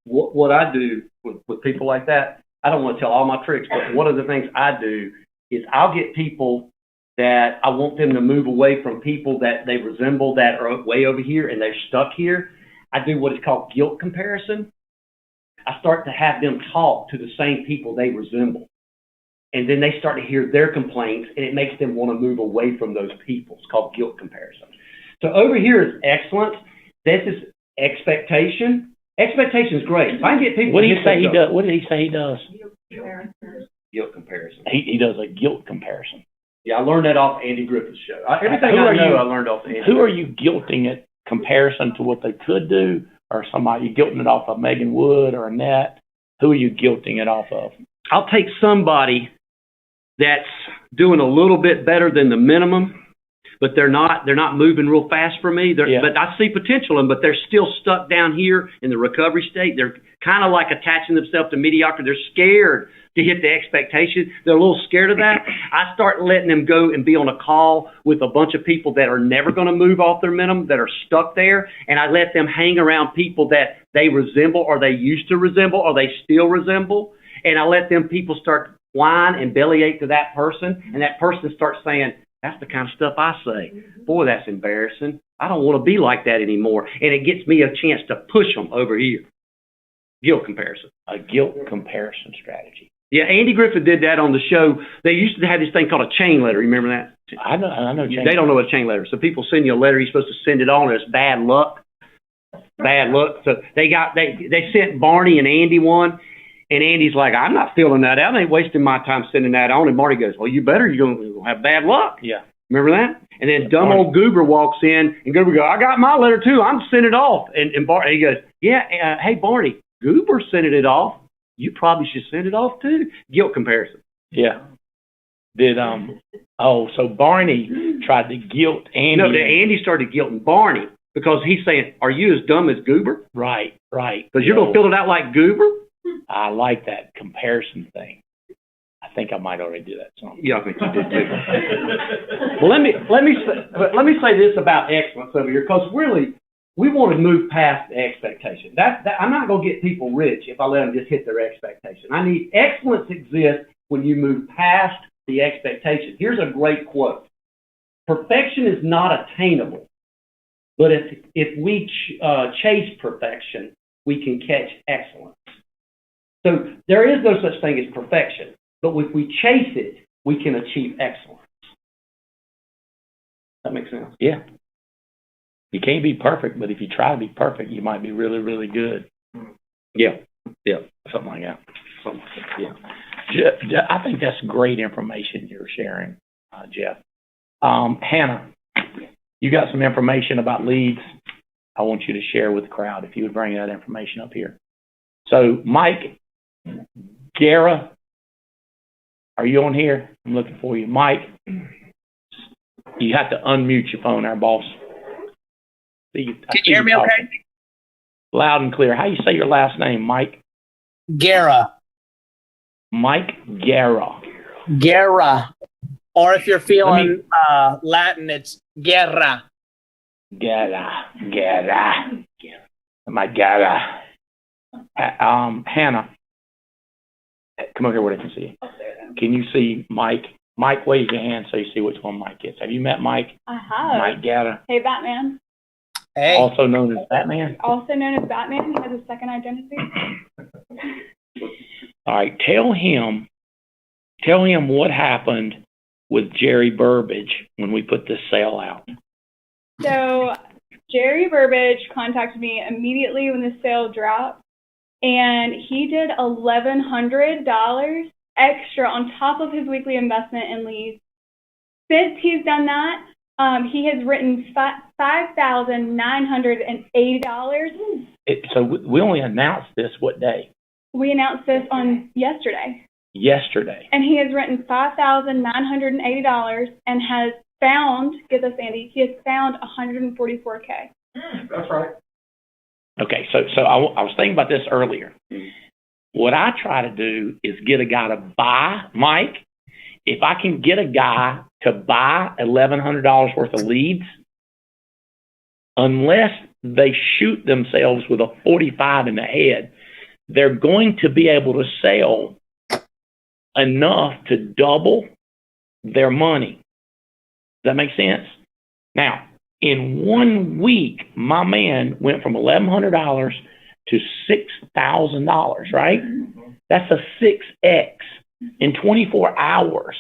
Speaker 8: What I do with people like that, I don't want to tell all my tricks, but one of the things I do is I'll get people that I want them to move away from people that they resemble that are way over here and they're stuck here. I do what is called guilt comparison. I start to have them talk to the same people they resemble. And then they start to hear their complaints, and it makes them want to move away from those people. It's called guilt comparison. So over here is excellence. This is expectation. Expectation is great. If I can get people...
Speaker 3: What do you say he does? What did he say he does?
Speaker 8: Guilt comparison.
Speaker 3: He does a guilt comparison.
Speaker 8: Yeah, I learned that off Andy Griffith's show. Everything I know, I learned off Andy.
Speaker 3: Who are you guilting it comparison to what they could do, or somebody? You guilting it off of Megan Wood or Annette? Who are you guilting it off of?
Speaker 8: I'll take somebody that's doing a little bit better than the minimum, but they're not moving real fast for me. But I see potential in them, but they're still stuck down here in the recovery state. They're kind of like attaching themselves to mediocrity. They're scared to hit the expectation. They're a little scared of that. I start letting them go and be on a call with a bunch of people that are never going to move off their minimum, that are stuck there, and I let them hang around people that they resemble or they used to resemble or they still resemble, and I let them people start whine and bellyache to that person, and that person starts saying, that's the kind of stuff I say. Boy, that's embarrassing. I don't want to be like that anymore. And it gets me a chance to push them over here. Guilt comparison.
Speaker 3: A guilt comparison strategy.
Speaker 8: Yeah, Andy Griffith did that on the show. They used to have this thing called a chain letter. Remember that?
Speaker 3: I know.
Speaker 8: They don't know what a chain letter is. So people send you a letter, you're supposed to send it on, and it's bad luck. Bad luck. So they sent Barney and Andy one. And Andy's like, I'm not filling that out. I ain't wasting my time sending that on. And Marty goes, well, you better. You're going to have bad luck.
Speaker 3: Yeah.
Speaker 8: Remember that? And then dumb old Goober walks in, and Goober goes, I got my letter too. I'm sending it off. And he goes, yeah, hey, Barney, Goober sending it off. You probably should send it off too. Guilt comparison.
Speaker 3: Yeah. So Barney tried to guilt Andy.
Speaker 8: No, Andy started guilting Barney because he's saying, are you as dumb as Goober?
Speaker 3: Right.
Speaker 8: Because you're going to fill it out like Goober?
Speaker 3: I like that comparison thing. I think I might already do that song.
Speaker 8: Yeah, I think you did too. Well, let me say this about excellence over here, because really, we want to move past the expectation. I'm not going to get people rich if I let them just hit their expectation. I need excellence exists when you move past the expectation. Here's a great quote: perfection is not attainable, but if we chase perfection, we can catch excellence. So there is no such thing as perfection, but if we chase it, we can achieve excellence. That makes sense?
Speaker 3: Yeah. You can't be perfect, but if you try to be perfect, you might be really, really good.
Speaker 8: Yeah.
Speaker 3: Something like that. Yeah. I think that's great information you're sharing, Jeff. Hannah, you got some information about leads I want you to share with the crowd, if you would bring that information up here. So, Mike Guerra, are you on here? I'm looking for you. Mike, you have to unmute your phone, our boss.
Speaker 11: Can you hear me okay?
Speaker 3: Loud and clear. How you say your last name, Mike?
Speaker 11: Guerra.
Speaker 3: Mike Guerra.
Speaker 11: Guerra. Or if you're feeling Latin, it's guerra.
Speaker 3: Guerra. My Guerra. Hannah, come over here where they can see you. Can you see Mike? Mike, wave your hand so you see which one Mike is. Have you met Mike?
Speaker 5: I have.
Speaker 3: Mike Guerra.
Speaker 5: Hey, Batman.
Speaker 11: Hey.
Speaker 3: Also known as Batman?
Speaker 5: Also known as Batman. He has a second identity.
Speaker 3: All right, tell him what happened with Jerry Burbage when we put this sale out.
Speaker 5: So Jerry Burbage contacted me immediately when the sale dropped, and he did $1,100 extra on top of his weekly investment in leads. Since he's done that, he has written $5,980.
Speaker 3: So we only announced this what day?
Speaker 5: We announced this on yesterday.
Speaker 3: Yesterday.
Speaker 5: And he has written $5,980 and has found, get this, Andy, he has found 144K.
Speaker 4: That's right.
Speaker 3: Okay, so I was thinking about this earlier. What I try to do is get a guy to buy, Mike, if I can get a guy to buy $1,100 worth of leads, unless they shoot themselves with a 45 in the head, they're going to be able to sell enough to double their money. Does that make sense? Now, in 1 week, my man went from $1,100 to $6,000, right? That's a 6X in 24 hours.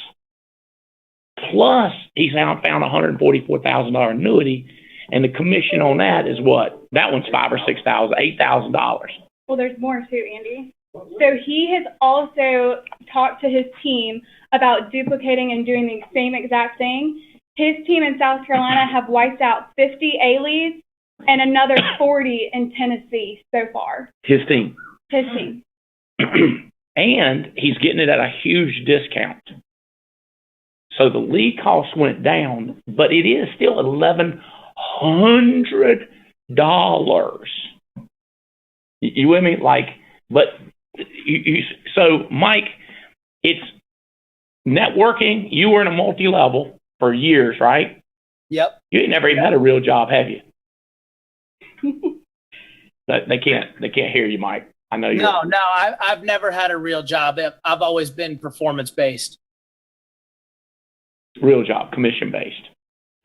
Speaker 3: Plus, he's now found a $144,000 annuity, and the commission on that is what? That one's $5,000 or $6,000, $8,000.
Speaker 5: Well, there's more too, Andy. So he has also talked to his team about duplicating and doing the same exact thing. His team in South Carolina have wiped out 50 A-leads and another 40 in Tennessee so far.
Speaker 3: His team.
Speaker 5: His team.
Speaker 3: And he's getting it at a huge discount. So the lead cost went down, but it is still $1,100. You with me? So Mike, it's networking. You were in a multi-level for years, right?
Speaker 11: Yep.
Speaker 3: You ain't never even had a real job, have you? They can't hear you, Mike. I know you.
Speaker 11: No, I've never had a real job. I've always been performance-based.
Speaker 3: Real job, commission-based.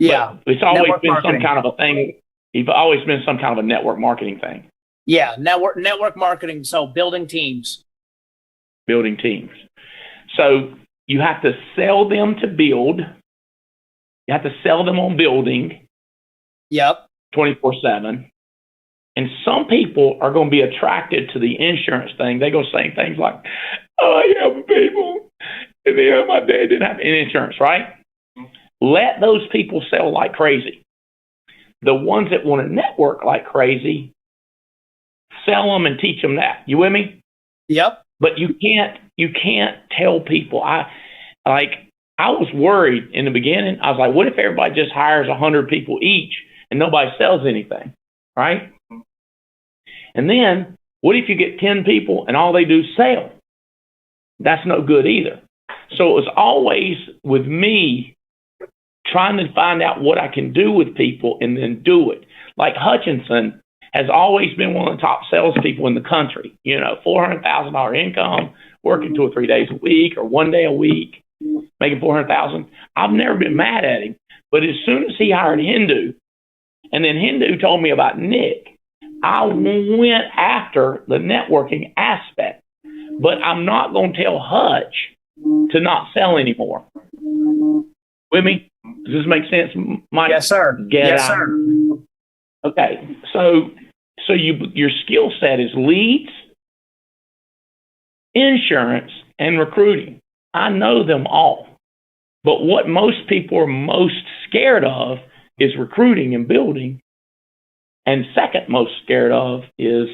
Speaker 11: Yeah.
Speaker 3: But it's always
Speaker 11: Network
Speaker 3: been
Speaker 11: marketing.
Speaker 3: some kind of a thing. You've always been some kind of a network marketing thing.
Speaker 11: Yeah, network marketing. So building teams.
Speaker 3: Building teams. So you have to sell them to build. You have to sell them on building.
Speaker 11: Yep.
Speaker 3: 24/7. And some people are going to be attracted to the insurance thing. They go saying things like, "Oh, I have people, and then my dad didn't have any insurance," right? Let those people sell like crazy. The ones that want to network like crazy, sell them and teach them that. You with me?
Speaker 11: Yep.
Speaker 3: But you can't tell people. I was worried in the beginning. I was like, what if everybody just hires 100 people each and nobody sells anything, right? And then what if you get 10 people and all they do is sell? That's no good either. So it was always with me trying to find out what I can do with people and then do it. Like Hutchinson has always been one of the top salespeople in the country. You know, $400,000 income, working 2 or 3 days a week or 1 day a week, making $400,000. I've never been mad at him. But as soon as he hired Hindu, and then Hindu told me about Nick, I went after the networking aspect. But I'm not going to tell Hutch to not sell anymore. With me? Does this make sense, Mike?
Speaker 11: Yes, sir. Yes, sir.
Speaker 3: Okay, so your skill set is leads, insurance, and recruiting. I know them all. But what most people are most scared of is recruiting and building. And second most scared of is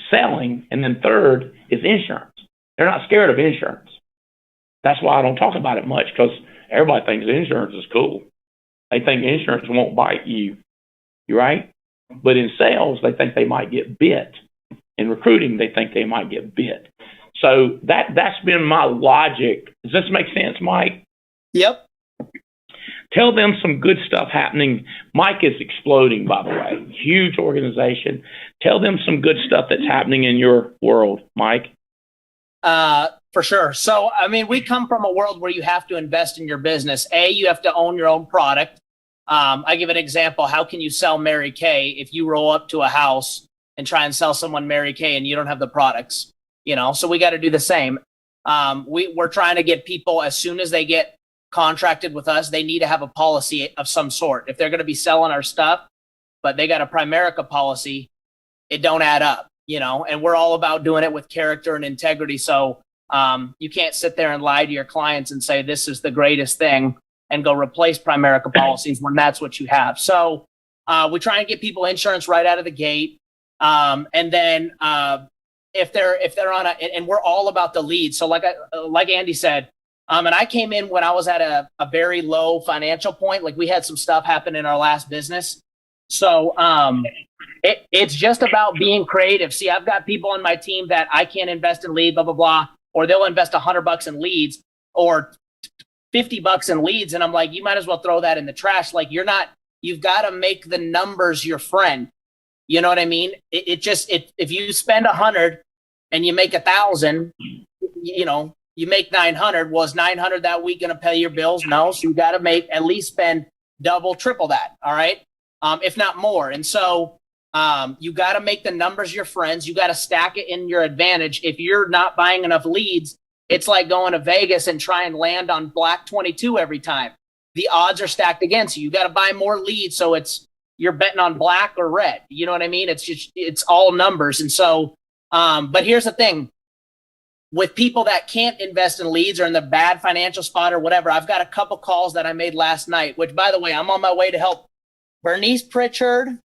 Speaker 3: selling. And then third is insurance. They're not scared of insurance. That's why I don't talk about it much, because everybody thinks insurance is cool. They think insurance won't bite you. You right? But in sales, they think they might get bit. In recruiting, they think they might get bit. So that's been my logic. Does this make sense, Mike?
Speaker 11: Yep.
Speaker 3: Tell them some good stuff happening. Mike is exploding, by the way. Huge organization. Tell them some good stuff that's happening in your world, Mike.
Speaker 11: For sure. So, I mean, we come from a world where you have to invest in your business. You have to own your own product. I give an example. How can you sell Mary Kay if you roll up to a house and try and sell someone Mary Kay and you don't have the products? You know, so we got to do the same. We're trying to get people, as soon as they get contracted with us, they need to have a policy of some sort. If they're going to be selling our stuff, but they got a Primerica policy, it don't add up, you know, and we're all about doing it with character and integrity. So you can't sit there and lie to your clients and say, this is the greatest thing, and go replace Primerica policies when that's what you have. So we try and get people insurance right out of the gate. And then if they're on and we're all about the lead. So like Andy said, and I came in when I was at a very low financial point. Like, we had some stuff happen in our last business. So it's just about being creative. See, I've got people on my team that I can't invest in lead, blah, blah, blah, or they'll invest $100 in leads or $50 in leads. And I'm like, you might as well throw that in the trash. Like, you've got to make the numbers your friend. You know what I mean? If you spend 100 and you make 1,000, you know, you make 900. Was 900 that week going to pay your bills? No. So you got to at least spend double, triple that. All right. If not more. And so you got to make the numbers your friends. You got to stack it in your advantage. If you're not buying enough leads, it's like going to Vegas and try and land on black 22 every time. The odds are stacked against you. You got to buy more leads. So you're betting on black or red. You know what I mean? It's all numbers. And so, but here's the thing. With people that can't invest in leads or in the bad financial spot or whatever, I've got a couple calls that I made last night, which, by the way, I'm on my way to help Bernice Pritchard,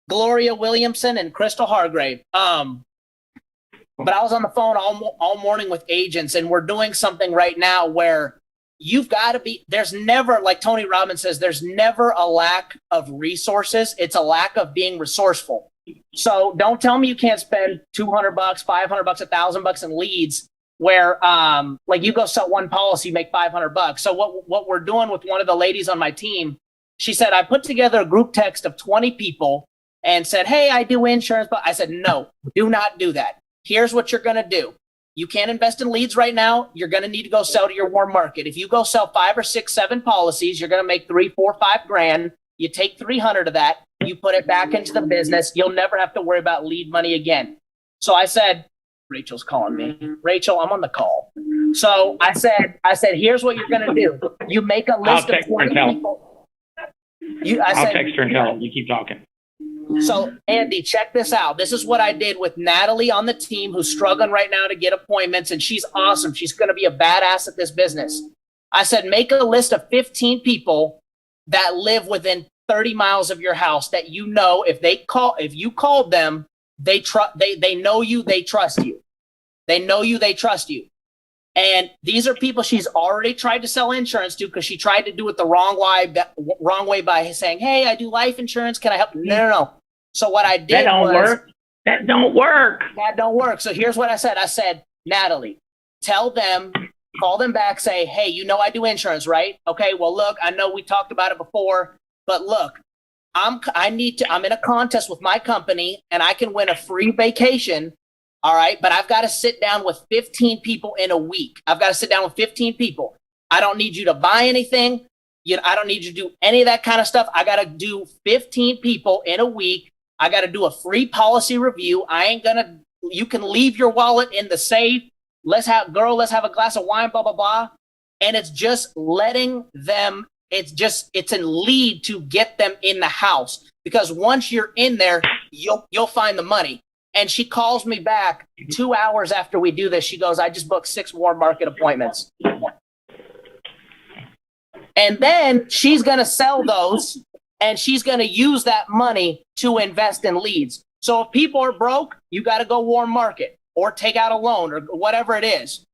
Speaker 11: Gloria Williamson, and Crystal Hargrave. But I was on the phone all morning with agents, and we're doing something right now where you've got to be, there's never, like Tony Robbins says, there's never a lack of resources. It's a lack of being resourceful. So don't tell me you can't spend $200, $500, $1,000 in leads where, like, you go sell one policy, make $500. So what we're doing with one of the ladies on my team, she said, I put together a group text of 20 people and said, hey, I do insurance. But I said, no, do not do that. Here's what you're going to do. You can't invest in leads right now. You're going to need to go sell to your warm market. If you go sell 5 or 6, 7 policies, you're going to make 3, 4, 5 grand. You take 300 of that, you put it back into the business. You'll never have to worry about lead money again. So I said, Rachel's calling me. Rachel, I'm on the call. So I said, here's what you're going to do. You make a list of 20 people.
Speaker 3: I'll text her and tell her. You keep talking.
Speaker 11: So, Andy, check this out. This is what I did with Natalie on the team, who's struggling right now to get appointments, and she's awesome. She's going to be a badass at this business. I said, make a list of 15 people that live within 30 miles of your house that you know if you called them, they know you, they trust you. They know you, they trust you. And these are people she's already tried to sell insurance to because she tried to do it the wrong way by saying, hey, I do life insurance. Can I help? No. So what I did
Speaker 3: That don't work. That don't work. So here's what I said. I said, Natalie, tell them, call them back, say, hey, you know I do insurance, right? Okay, well, look, I know we talked about it before, but look, I'm in a contest with my company and I can win a free vacation. All right, but I've got to sit down with 15 people in a week. I've got to sit down with 15 people. I don't need you to buy anything. I don't need you to do any of that kind of stuff. I got to do 15 people in a week. I got to do a free policy review. You can leave your wallet in the safe. Let's have a glass of wine, blah, blah, blah. And it's just letting them, it's a lead to get them in the house. Because once you're in there, you'll find the money. And she calls me back 2 hours after we do this. She goes, I just booked 6 warm market appointments.
Speaker 11: And then she's going to sell those and she's going to use that money to invest in leads. So if people are broke, you got to go warm market or take out a loan or whatever it is.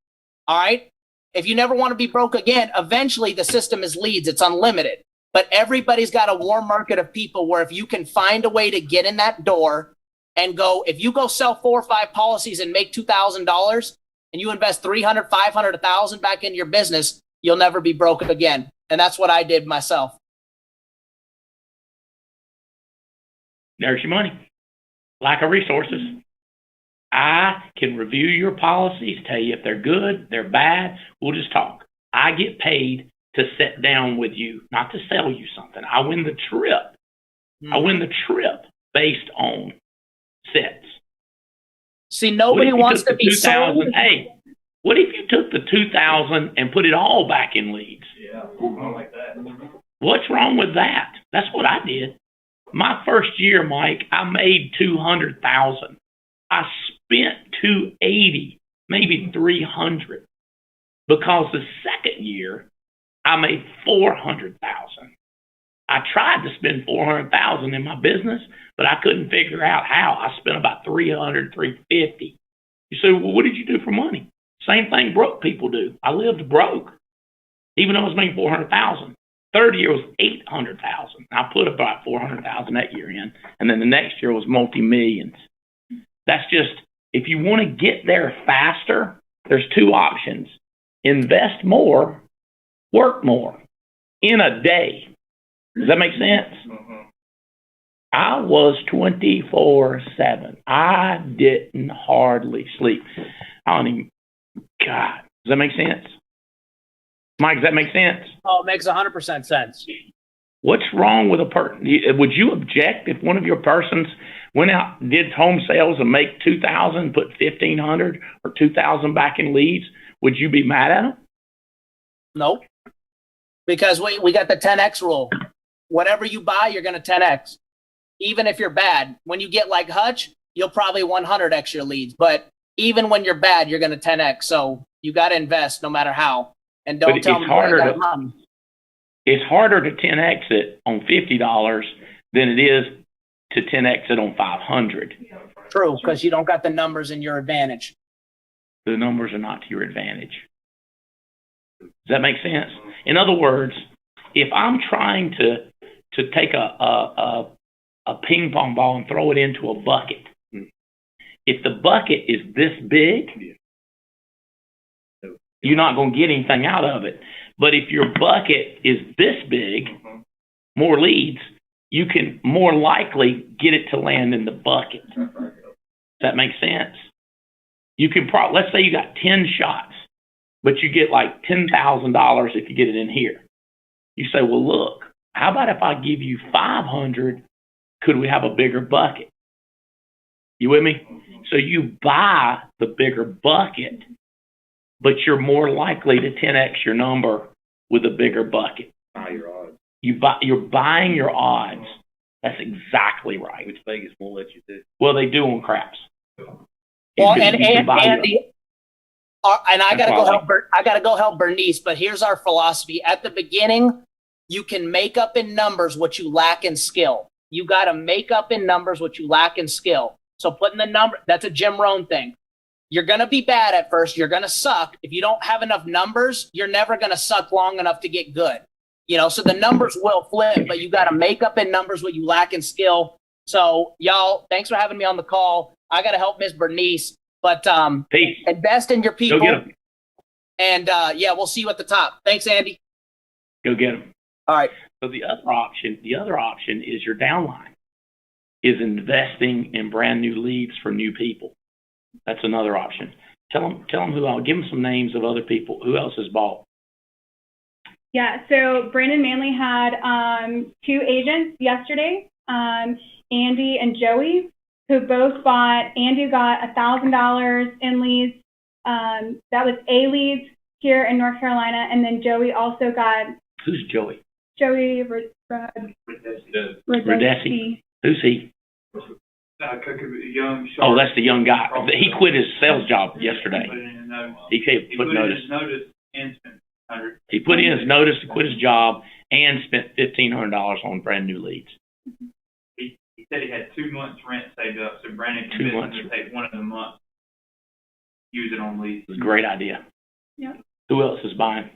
Speaker 11: All right. If you never want to be broke again, eventually the system is leads. It's unlimited. But everybody's got a warm market of people where if you can find a way to get in that door and go, if you go sell 4 or 5 policies and make $2,000 and you invest 300, 500, 1,000 back into your business, you'll never be broke again. And that's what I did myself.
Speaker 3: There's your money. Lack of resources. I can review your policies, tell you if they're good, they're bad. We'll just talk. I get paid to sit down with you, not to sell you something. I win the trip. I win the trip based on sets.
Speaker 11: See, nobody wants to be sold.
Speaker 3: Hey, what if you took the 2,000 and put it all back in leads?
Speaker 7: Yeah, I like that.
Speaker 3: What's wrong with that? That's what I did. My first year, Mike, I made 200,000. I spent 280, maybe 300, because the second year I made 400,000. I tried to spend 400,000 in my business, but I couldn't figure out how. I spent about 300, 350. You say, well, what did you do for money? Same thing broke people do. I lived broke, even though I was making 400,000. Third year was 800,000. I put about 400,000 that year in, and then the next year was multi-millions. That's just, if you want to get there faster, there's 2 options. Invest more, work more in a day. Does that make sense? I was 24/7. I didn't hardly sleep. I don't even, God, does that make sense? Mike, does that make sense?
Speaker 11: Oh, it makes 100% sense.
Speaker 3: What's wrong with a person? Would you object if one of your persons went out, did home sales and make 2,000, put 1,500 or 2,000 back in leads? Would you be mad at them?
Speaker 11: Nope. Because we got the 10X rule. Whatever you buy, you're going to 10X. Even if you're bad. When you get like Hutch, you'll probably 100X your leads. But even when you're bad, you're going to 10X. So you got to invest no matter how. And don't tell me I got money.
Speaker 3: It's harder to 10X it on $50 than it is to 10X it on 500.
Speaker 11: True, because you don't got the numbers in your advantage.
Speaker 3: The numbers are not to your advantage. Does that make sense? In other words, if I'm trying to take a ping pong ball and throw it into a bucket, if the bucket is this big, you're not going to get anything out of it. But if your bucket is this big, more leads, you can more likely get it to land in the bucket. Does that make sense? You can let's say you got 10 shots, but you get like $10,000 if you get it in here. You say, well, look, how about if I give you 500, could we have a bigger bucket? You with me? So you buy the bigger bucket, but you're more likely to 10X your number with a bigger bucket.
Speaker 4: Buy your odds.
Speaker 3: You're buying your odds. That's exactly right.
Speaker 4: Which Vegas won't let you do.
Speaker 3: Well, they do on craps.
Speaker 11: Well, and I gotta go help Bernice. But here's our philosophy: at the beginning, you can make up in numbers what you lack in skill. You got to make up in numbers what you lack in skill. So putting the number, that's a Jim Rohn thing. You're going to be bad at first. You're going to suck. If you don't have enough numbers, you're never going to suck long enough to get good. You know, so the numbers will flip, but you got to make up in numbers what you lack in skill. So y'all, thanks for having me on the call. I got to help Miss Bernice, but invest in your people.
Speaker 3: Go get them.
Speaker 11: And yeah, we'll see you at the top. Thanks, Andy.
Speaker 3: Go get them.
Speaker 11: All right.
Speaker 3: So the other option is your downline, is investing in brand new leads for new people. That's another option. Tell them who I'll give them some names of other people. Who else has bought?
Speaker 5: Yeah, so Brandon Manley had 2 agents yesterday, Andy and Joey, who both bought. Andy got $1,000 in leads. That was A leads here in North Carolina, and then Joey also got.
Speaker 3: Who's Joey?
Speaker 5: Joey
Speaker 3: Radesi. Who's he?
Speaker 7: Young.
Speaker 3: Oh, that's the young guy. He quit his sales job yesterday. He put notice.
Speaker 7: Notice instant. 100.
Speaker 3: He put in his notice to quit his job and spent $1,500 on brand new leads.
Speaker 7: He said he had 2 months rent saved up, so Brandon
Speaker 3: 2
Speaker 7: convinced
Speaker 3: months.
Speaker 7: him to take one of the months, use it on leads.
Speaker 3: It was a great idea.
Speaker 5: Yep.
Speaker 3: Who else is buying?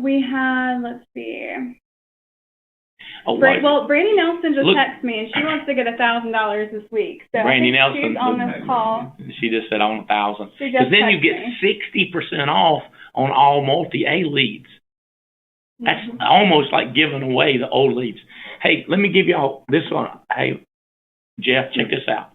Speaker 5: We had, let's see.
Speaker 3: Oh,
Speaker 5: Brandy Nelson just
Speaker 3: Look.
Speaker 5: texted me, and she wants to get $1,000 this week. So
Speaker 3: Brandy
Speaker 5: I think
Speaker 3: Nelson.
Speaker 5: she's on this call.
Speaker 3: She just said, I want 1,000.
Speaker 5: She just
Speaker 3: Because then you
Speaker 5: texted me.
Speaker 3: get 60% off on all multi-A leads. That's almost like giving away the old leads. Hey, let me give y'all this one. Hey, Jeff, check this out.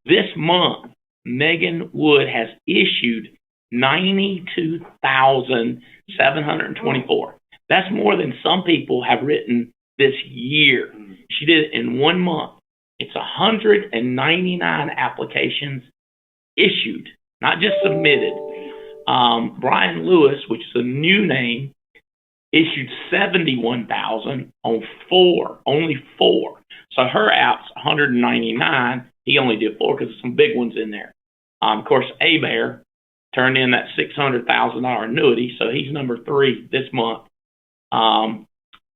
Speaker 3: This month, Megan Wood has issued 92,724. That's more than some people have written this year. She did it in 1 month. It's 199 applications issued, not just submitted. Brian Lewis, which is a new name, issued 71,000 on only four. So her app's 199. He only did 4 because there's some big ones in there. Of course, A-Bear turned in that $600,000 annuity, so he's number 3 this month.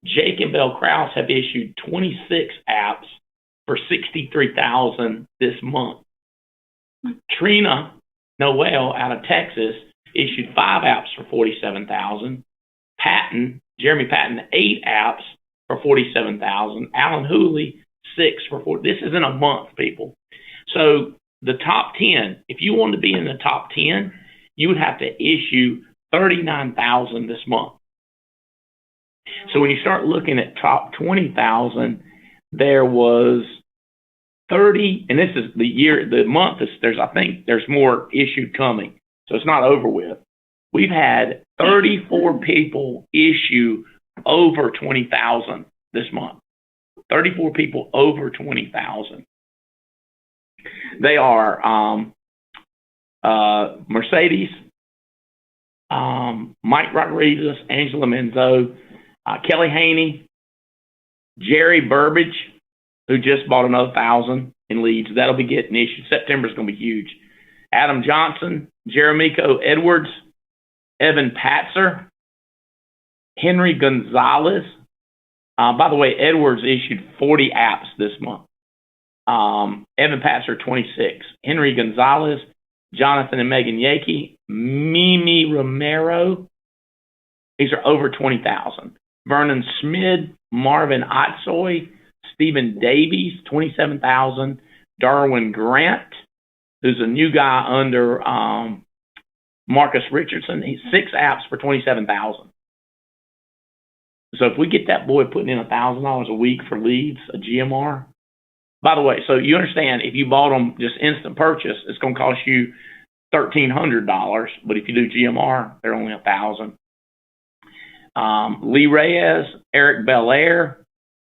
Speaker 3: Jake and Bell Krause have issued 26 apps for $63,000 this month. Trina Noel out of Texas issued 5 apps for $47,000. Jeremy Patton, 8 apps for $47,000. Alan Hooley, 6 for $4. This is in a month, people. So the top 10, if you wanted to be in the top 10, you would have to issue 39,000 this month. So when you start looking at top 20,000, there was 30, and this is the month is, I think there's more issued coming. So it's not over with. We've had 34 people issue over 20,000 this month. 34 people over 20,000. They are Mercedes, Mike Rodriguez, Angela Menzo, Kelly Haney, Jerry Burbage, who just bought another 1,000 in leads. That'll be getting issued. September's going to be huge. Adam Johnson, Jeremico Edwards, Evan Patzer, Henry Gonzalez. By the way, Edwards issued 40 apps this month. Evan Patzer, 26. Henry Gonzalez, Jonathan and Megan Yakey, Mimi Romero. These are over 20,000. Vernon Smid, Marvin Otsoy, Stephen Davies, 27,000. Darwin Grant, who's a new guy under Marcus Richardson. He's 6 apps for 27,000. So if we get that boy putting in $1,000 a week for leads, a GMR. By the way, so you understand, if you bought them just instant purchase, it's going to cost you $1,300. But if you do GMR, they're only $1,000. Lee Reyes, Eric Belair,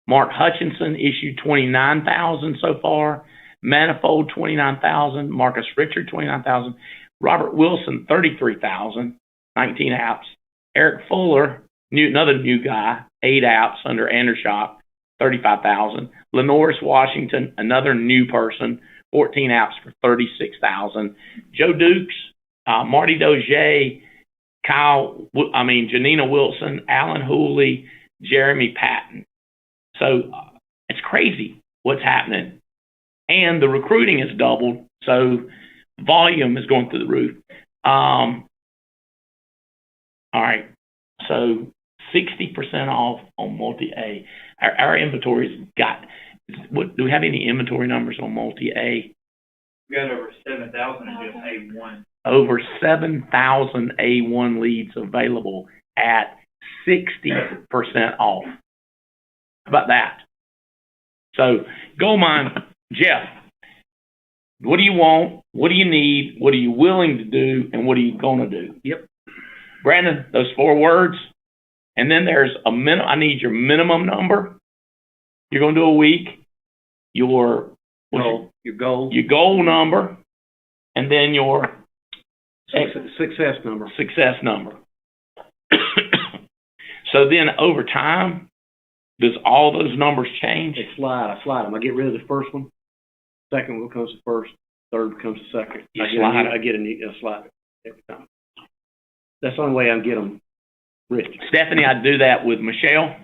Speaker 3: Mark Hutchinson issued 29,000 so far. Manifold, 29,000. Marcus Richard, 29,000. Robert Wilson, 33,000. 19 apps. Eric Fuller, another new guy, 8 apps under Andershock, 35,000. Lenoris Washington, another new person, 14 apps for 36,000. Joe Dukes, Marty Dozier, Janina Wilson, Alan Hooley, Jeremy Patton. So it's crazy what's happening. And the recruiting has doubled, so volume is going through the roof. All right, so 60% off on multi-A. Our inventory's got, do we have any inventory numbers on multi-A?
Speaker 7: We got over 7,000 in just A1.
Speaker 3: Over 7,000 A1 leads available at 60% off. How about that? So, Gold Mine, Jeff, what do you want? What do you need? What are you willing to do? And what are you going to do?
Speaker 8: Yep.
Speaker 3: Brandon, those 4 words. And then there's a I need your minimum number. You're going to do a week. Your goal number. And then your
Speaker 8: success number.
Speaker 3: Success number. So then over time, does all those numbers change?
Speaker 8: They slide. I slide them. I get rid of the first one. Second one becomes the first. Third becomes the second. I get a slide every time. That's the only way I can get them rich.
Speaker 3: Stephanie, I do that with Michelle.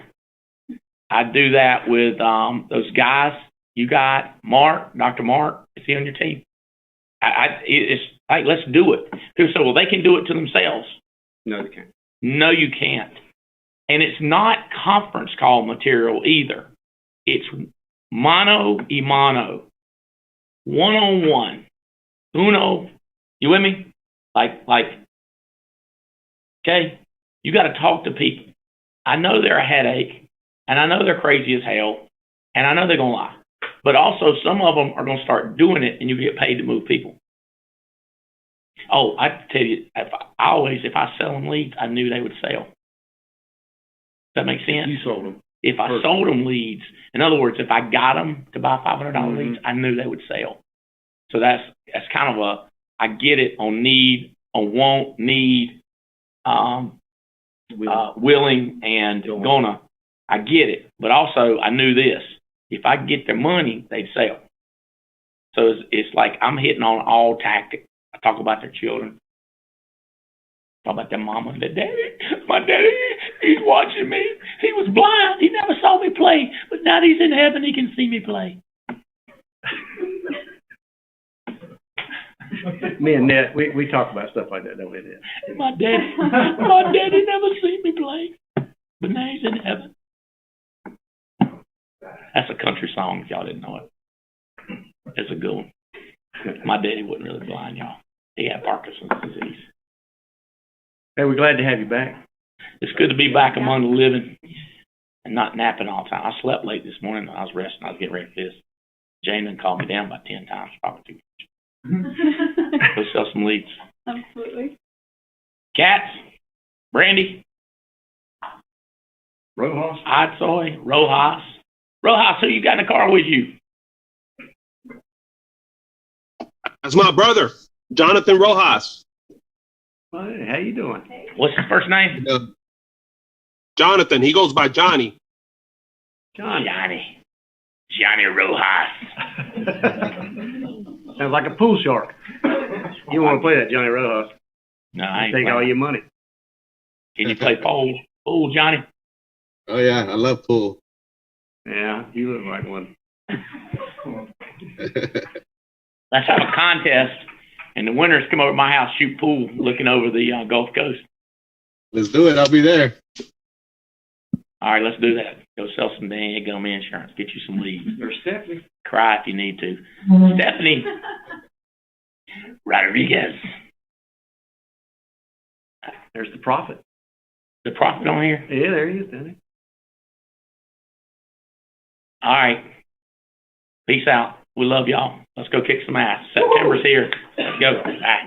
Speaker 3: I do that with those guys you got. Mark, Dr. Mark, is he on your team? It's like, let's do it. People say, well, they can do it to themselves.
Speaker 8: No, they can't.
Speaker 3: No, you can't. And it's not conference call material either. It's mano y mano, one-on-one, uno. You with me? Like, okay, you got to talk to people. I know they're a headache, and I know they're crazy as hell, and I know they're going to lie. But also, some of them are going to start doing it, and you get paid to move people. Oh, I tell you, if I sell them leads, I knew they would sell. Does that make sense?
Speaker 8: You sold them.
Speaker 3: If I sold them leads, in other words, if I got them to buy $500 leads, I knew they would sell. So that's kind of I get it on need, on want, need, willing, and gonna. I get it. But also, I knew this. If I get their money, they'd sell. So it's like I'm hitting on all tactics. I talk about their children. Talk about their mama and their daddy. My daddy, he's watching me. He was blind. He never saw me play. But now that he's in heaven, he can see me play.
Speaker 8: Me and Ned, we talk about stuff like that, don't we, Ned?
Speaker 3: My daddy never seen me play. But now he's in heaven. That's a country song if y'all didn't know it. It's a good one. My daddy wasn't really blind, y'all. He had Parkinson's disease.
Speaker 8: Hey, we're glad to have you back.
Speaker 3: It's good to be back among the living and not napping all the time. I slept late this morning. I was resting. I was getting ready for this. Jane done called me down about 10 times. Probably too much. Go sell some leads.
Speaker 5: Absolutely.
Speaker 3: Cats, Brandy,
Speaker 8: Rojas.
Speaker 3: Idsoy, Rojas. Rojas, who you got in the car with you?
Speaker 12: That's my brother, Jonathan Rojas.
Speaker 8: Hey, how you doing?
Speaker 3: What's his first name?
Speaker 12: Jonathan. He goes by Johnny.
Speaker 3: Johnny Rojas.
Speaker 8: Sounds like a pool shark. You want to play that, Johnny Rojas?
Speaker 3: No, I ain't
Speaker 8: take
Speaker 3: playing.
Speaker 8: all your money.
Speaker 3: Can you play pool? Pool, Johnny?
Speaker 12: Oh yeah, I love pool.
Speaker 8: Yeah, you look like one.
Speaker 3: Let's have a contest, and the winners come over to my house, shoot pool, looking over the Gulf Coast.
Speaker 12: Let's do it. I'll be there.
Speaker 3: All right, let's do that. Go sell some dang insurance. Get you some leads.
Speaker 8: There's Stephanie.
Speaker 3: Cry if you need to. Stephanie Rodriguez.
Speaker 8: There's the prophet.
Speaker 3: The prophet on here?
Speaker 8: Yeah, there he is, Danny.
Speaker 3: All right. Peace out. We love y'all. Let's go kick some ass. September's here. Let's go. Bye.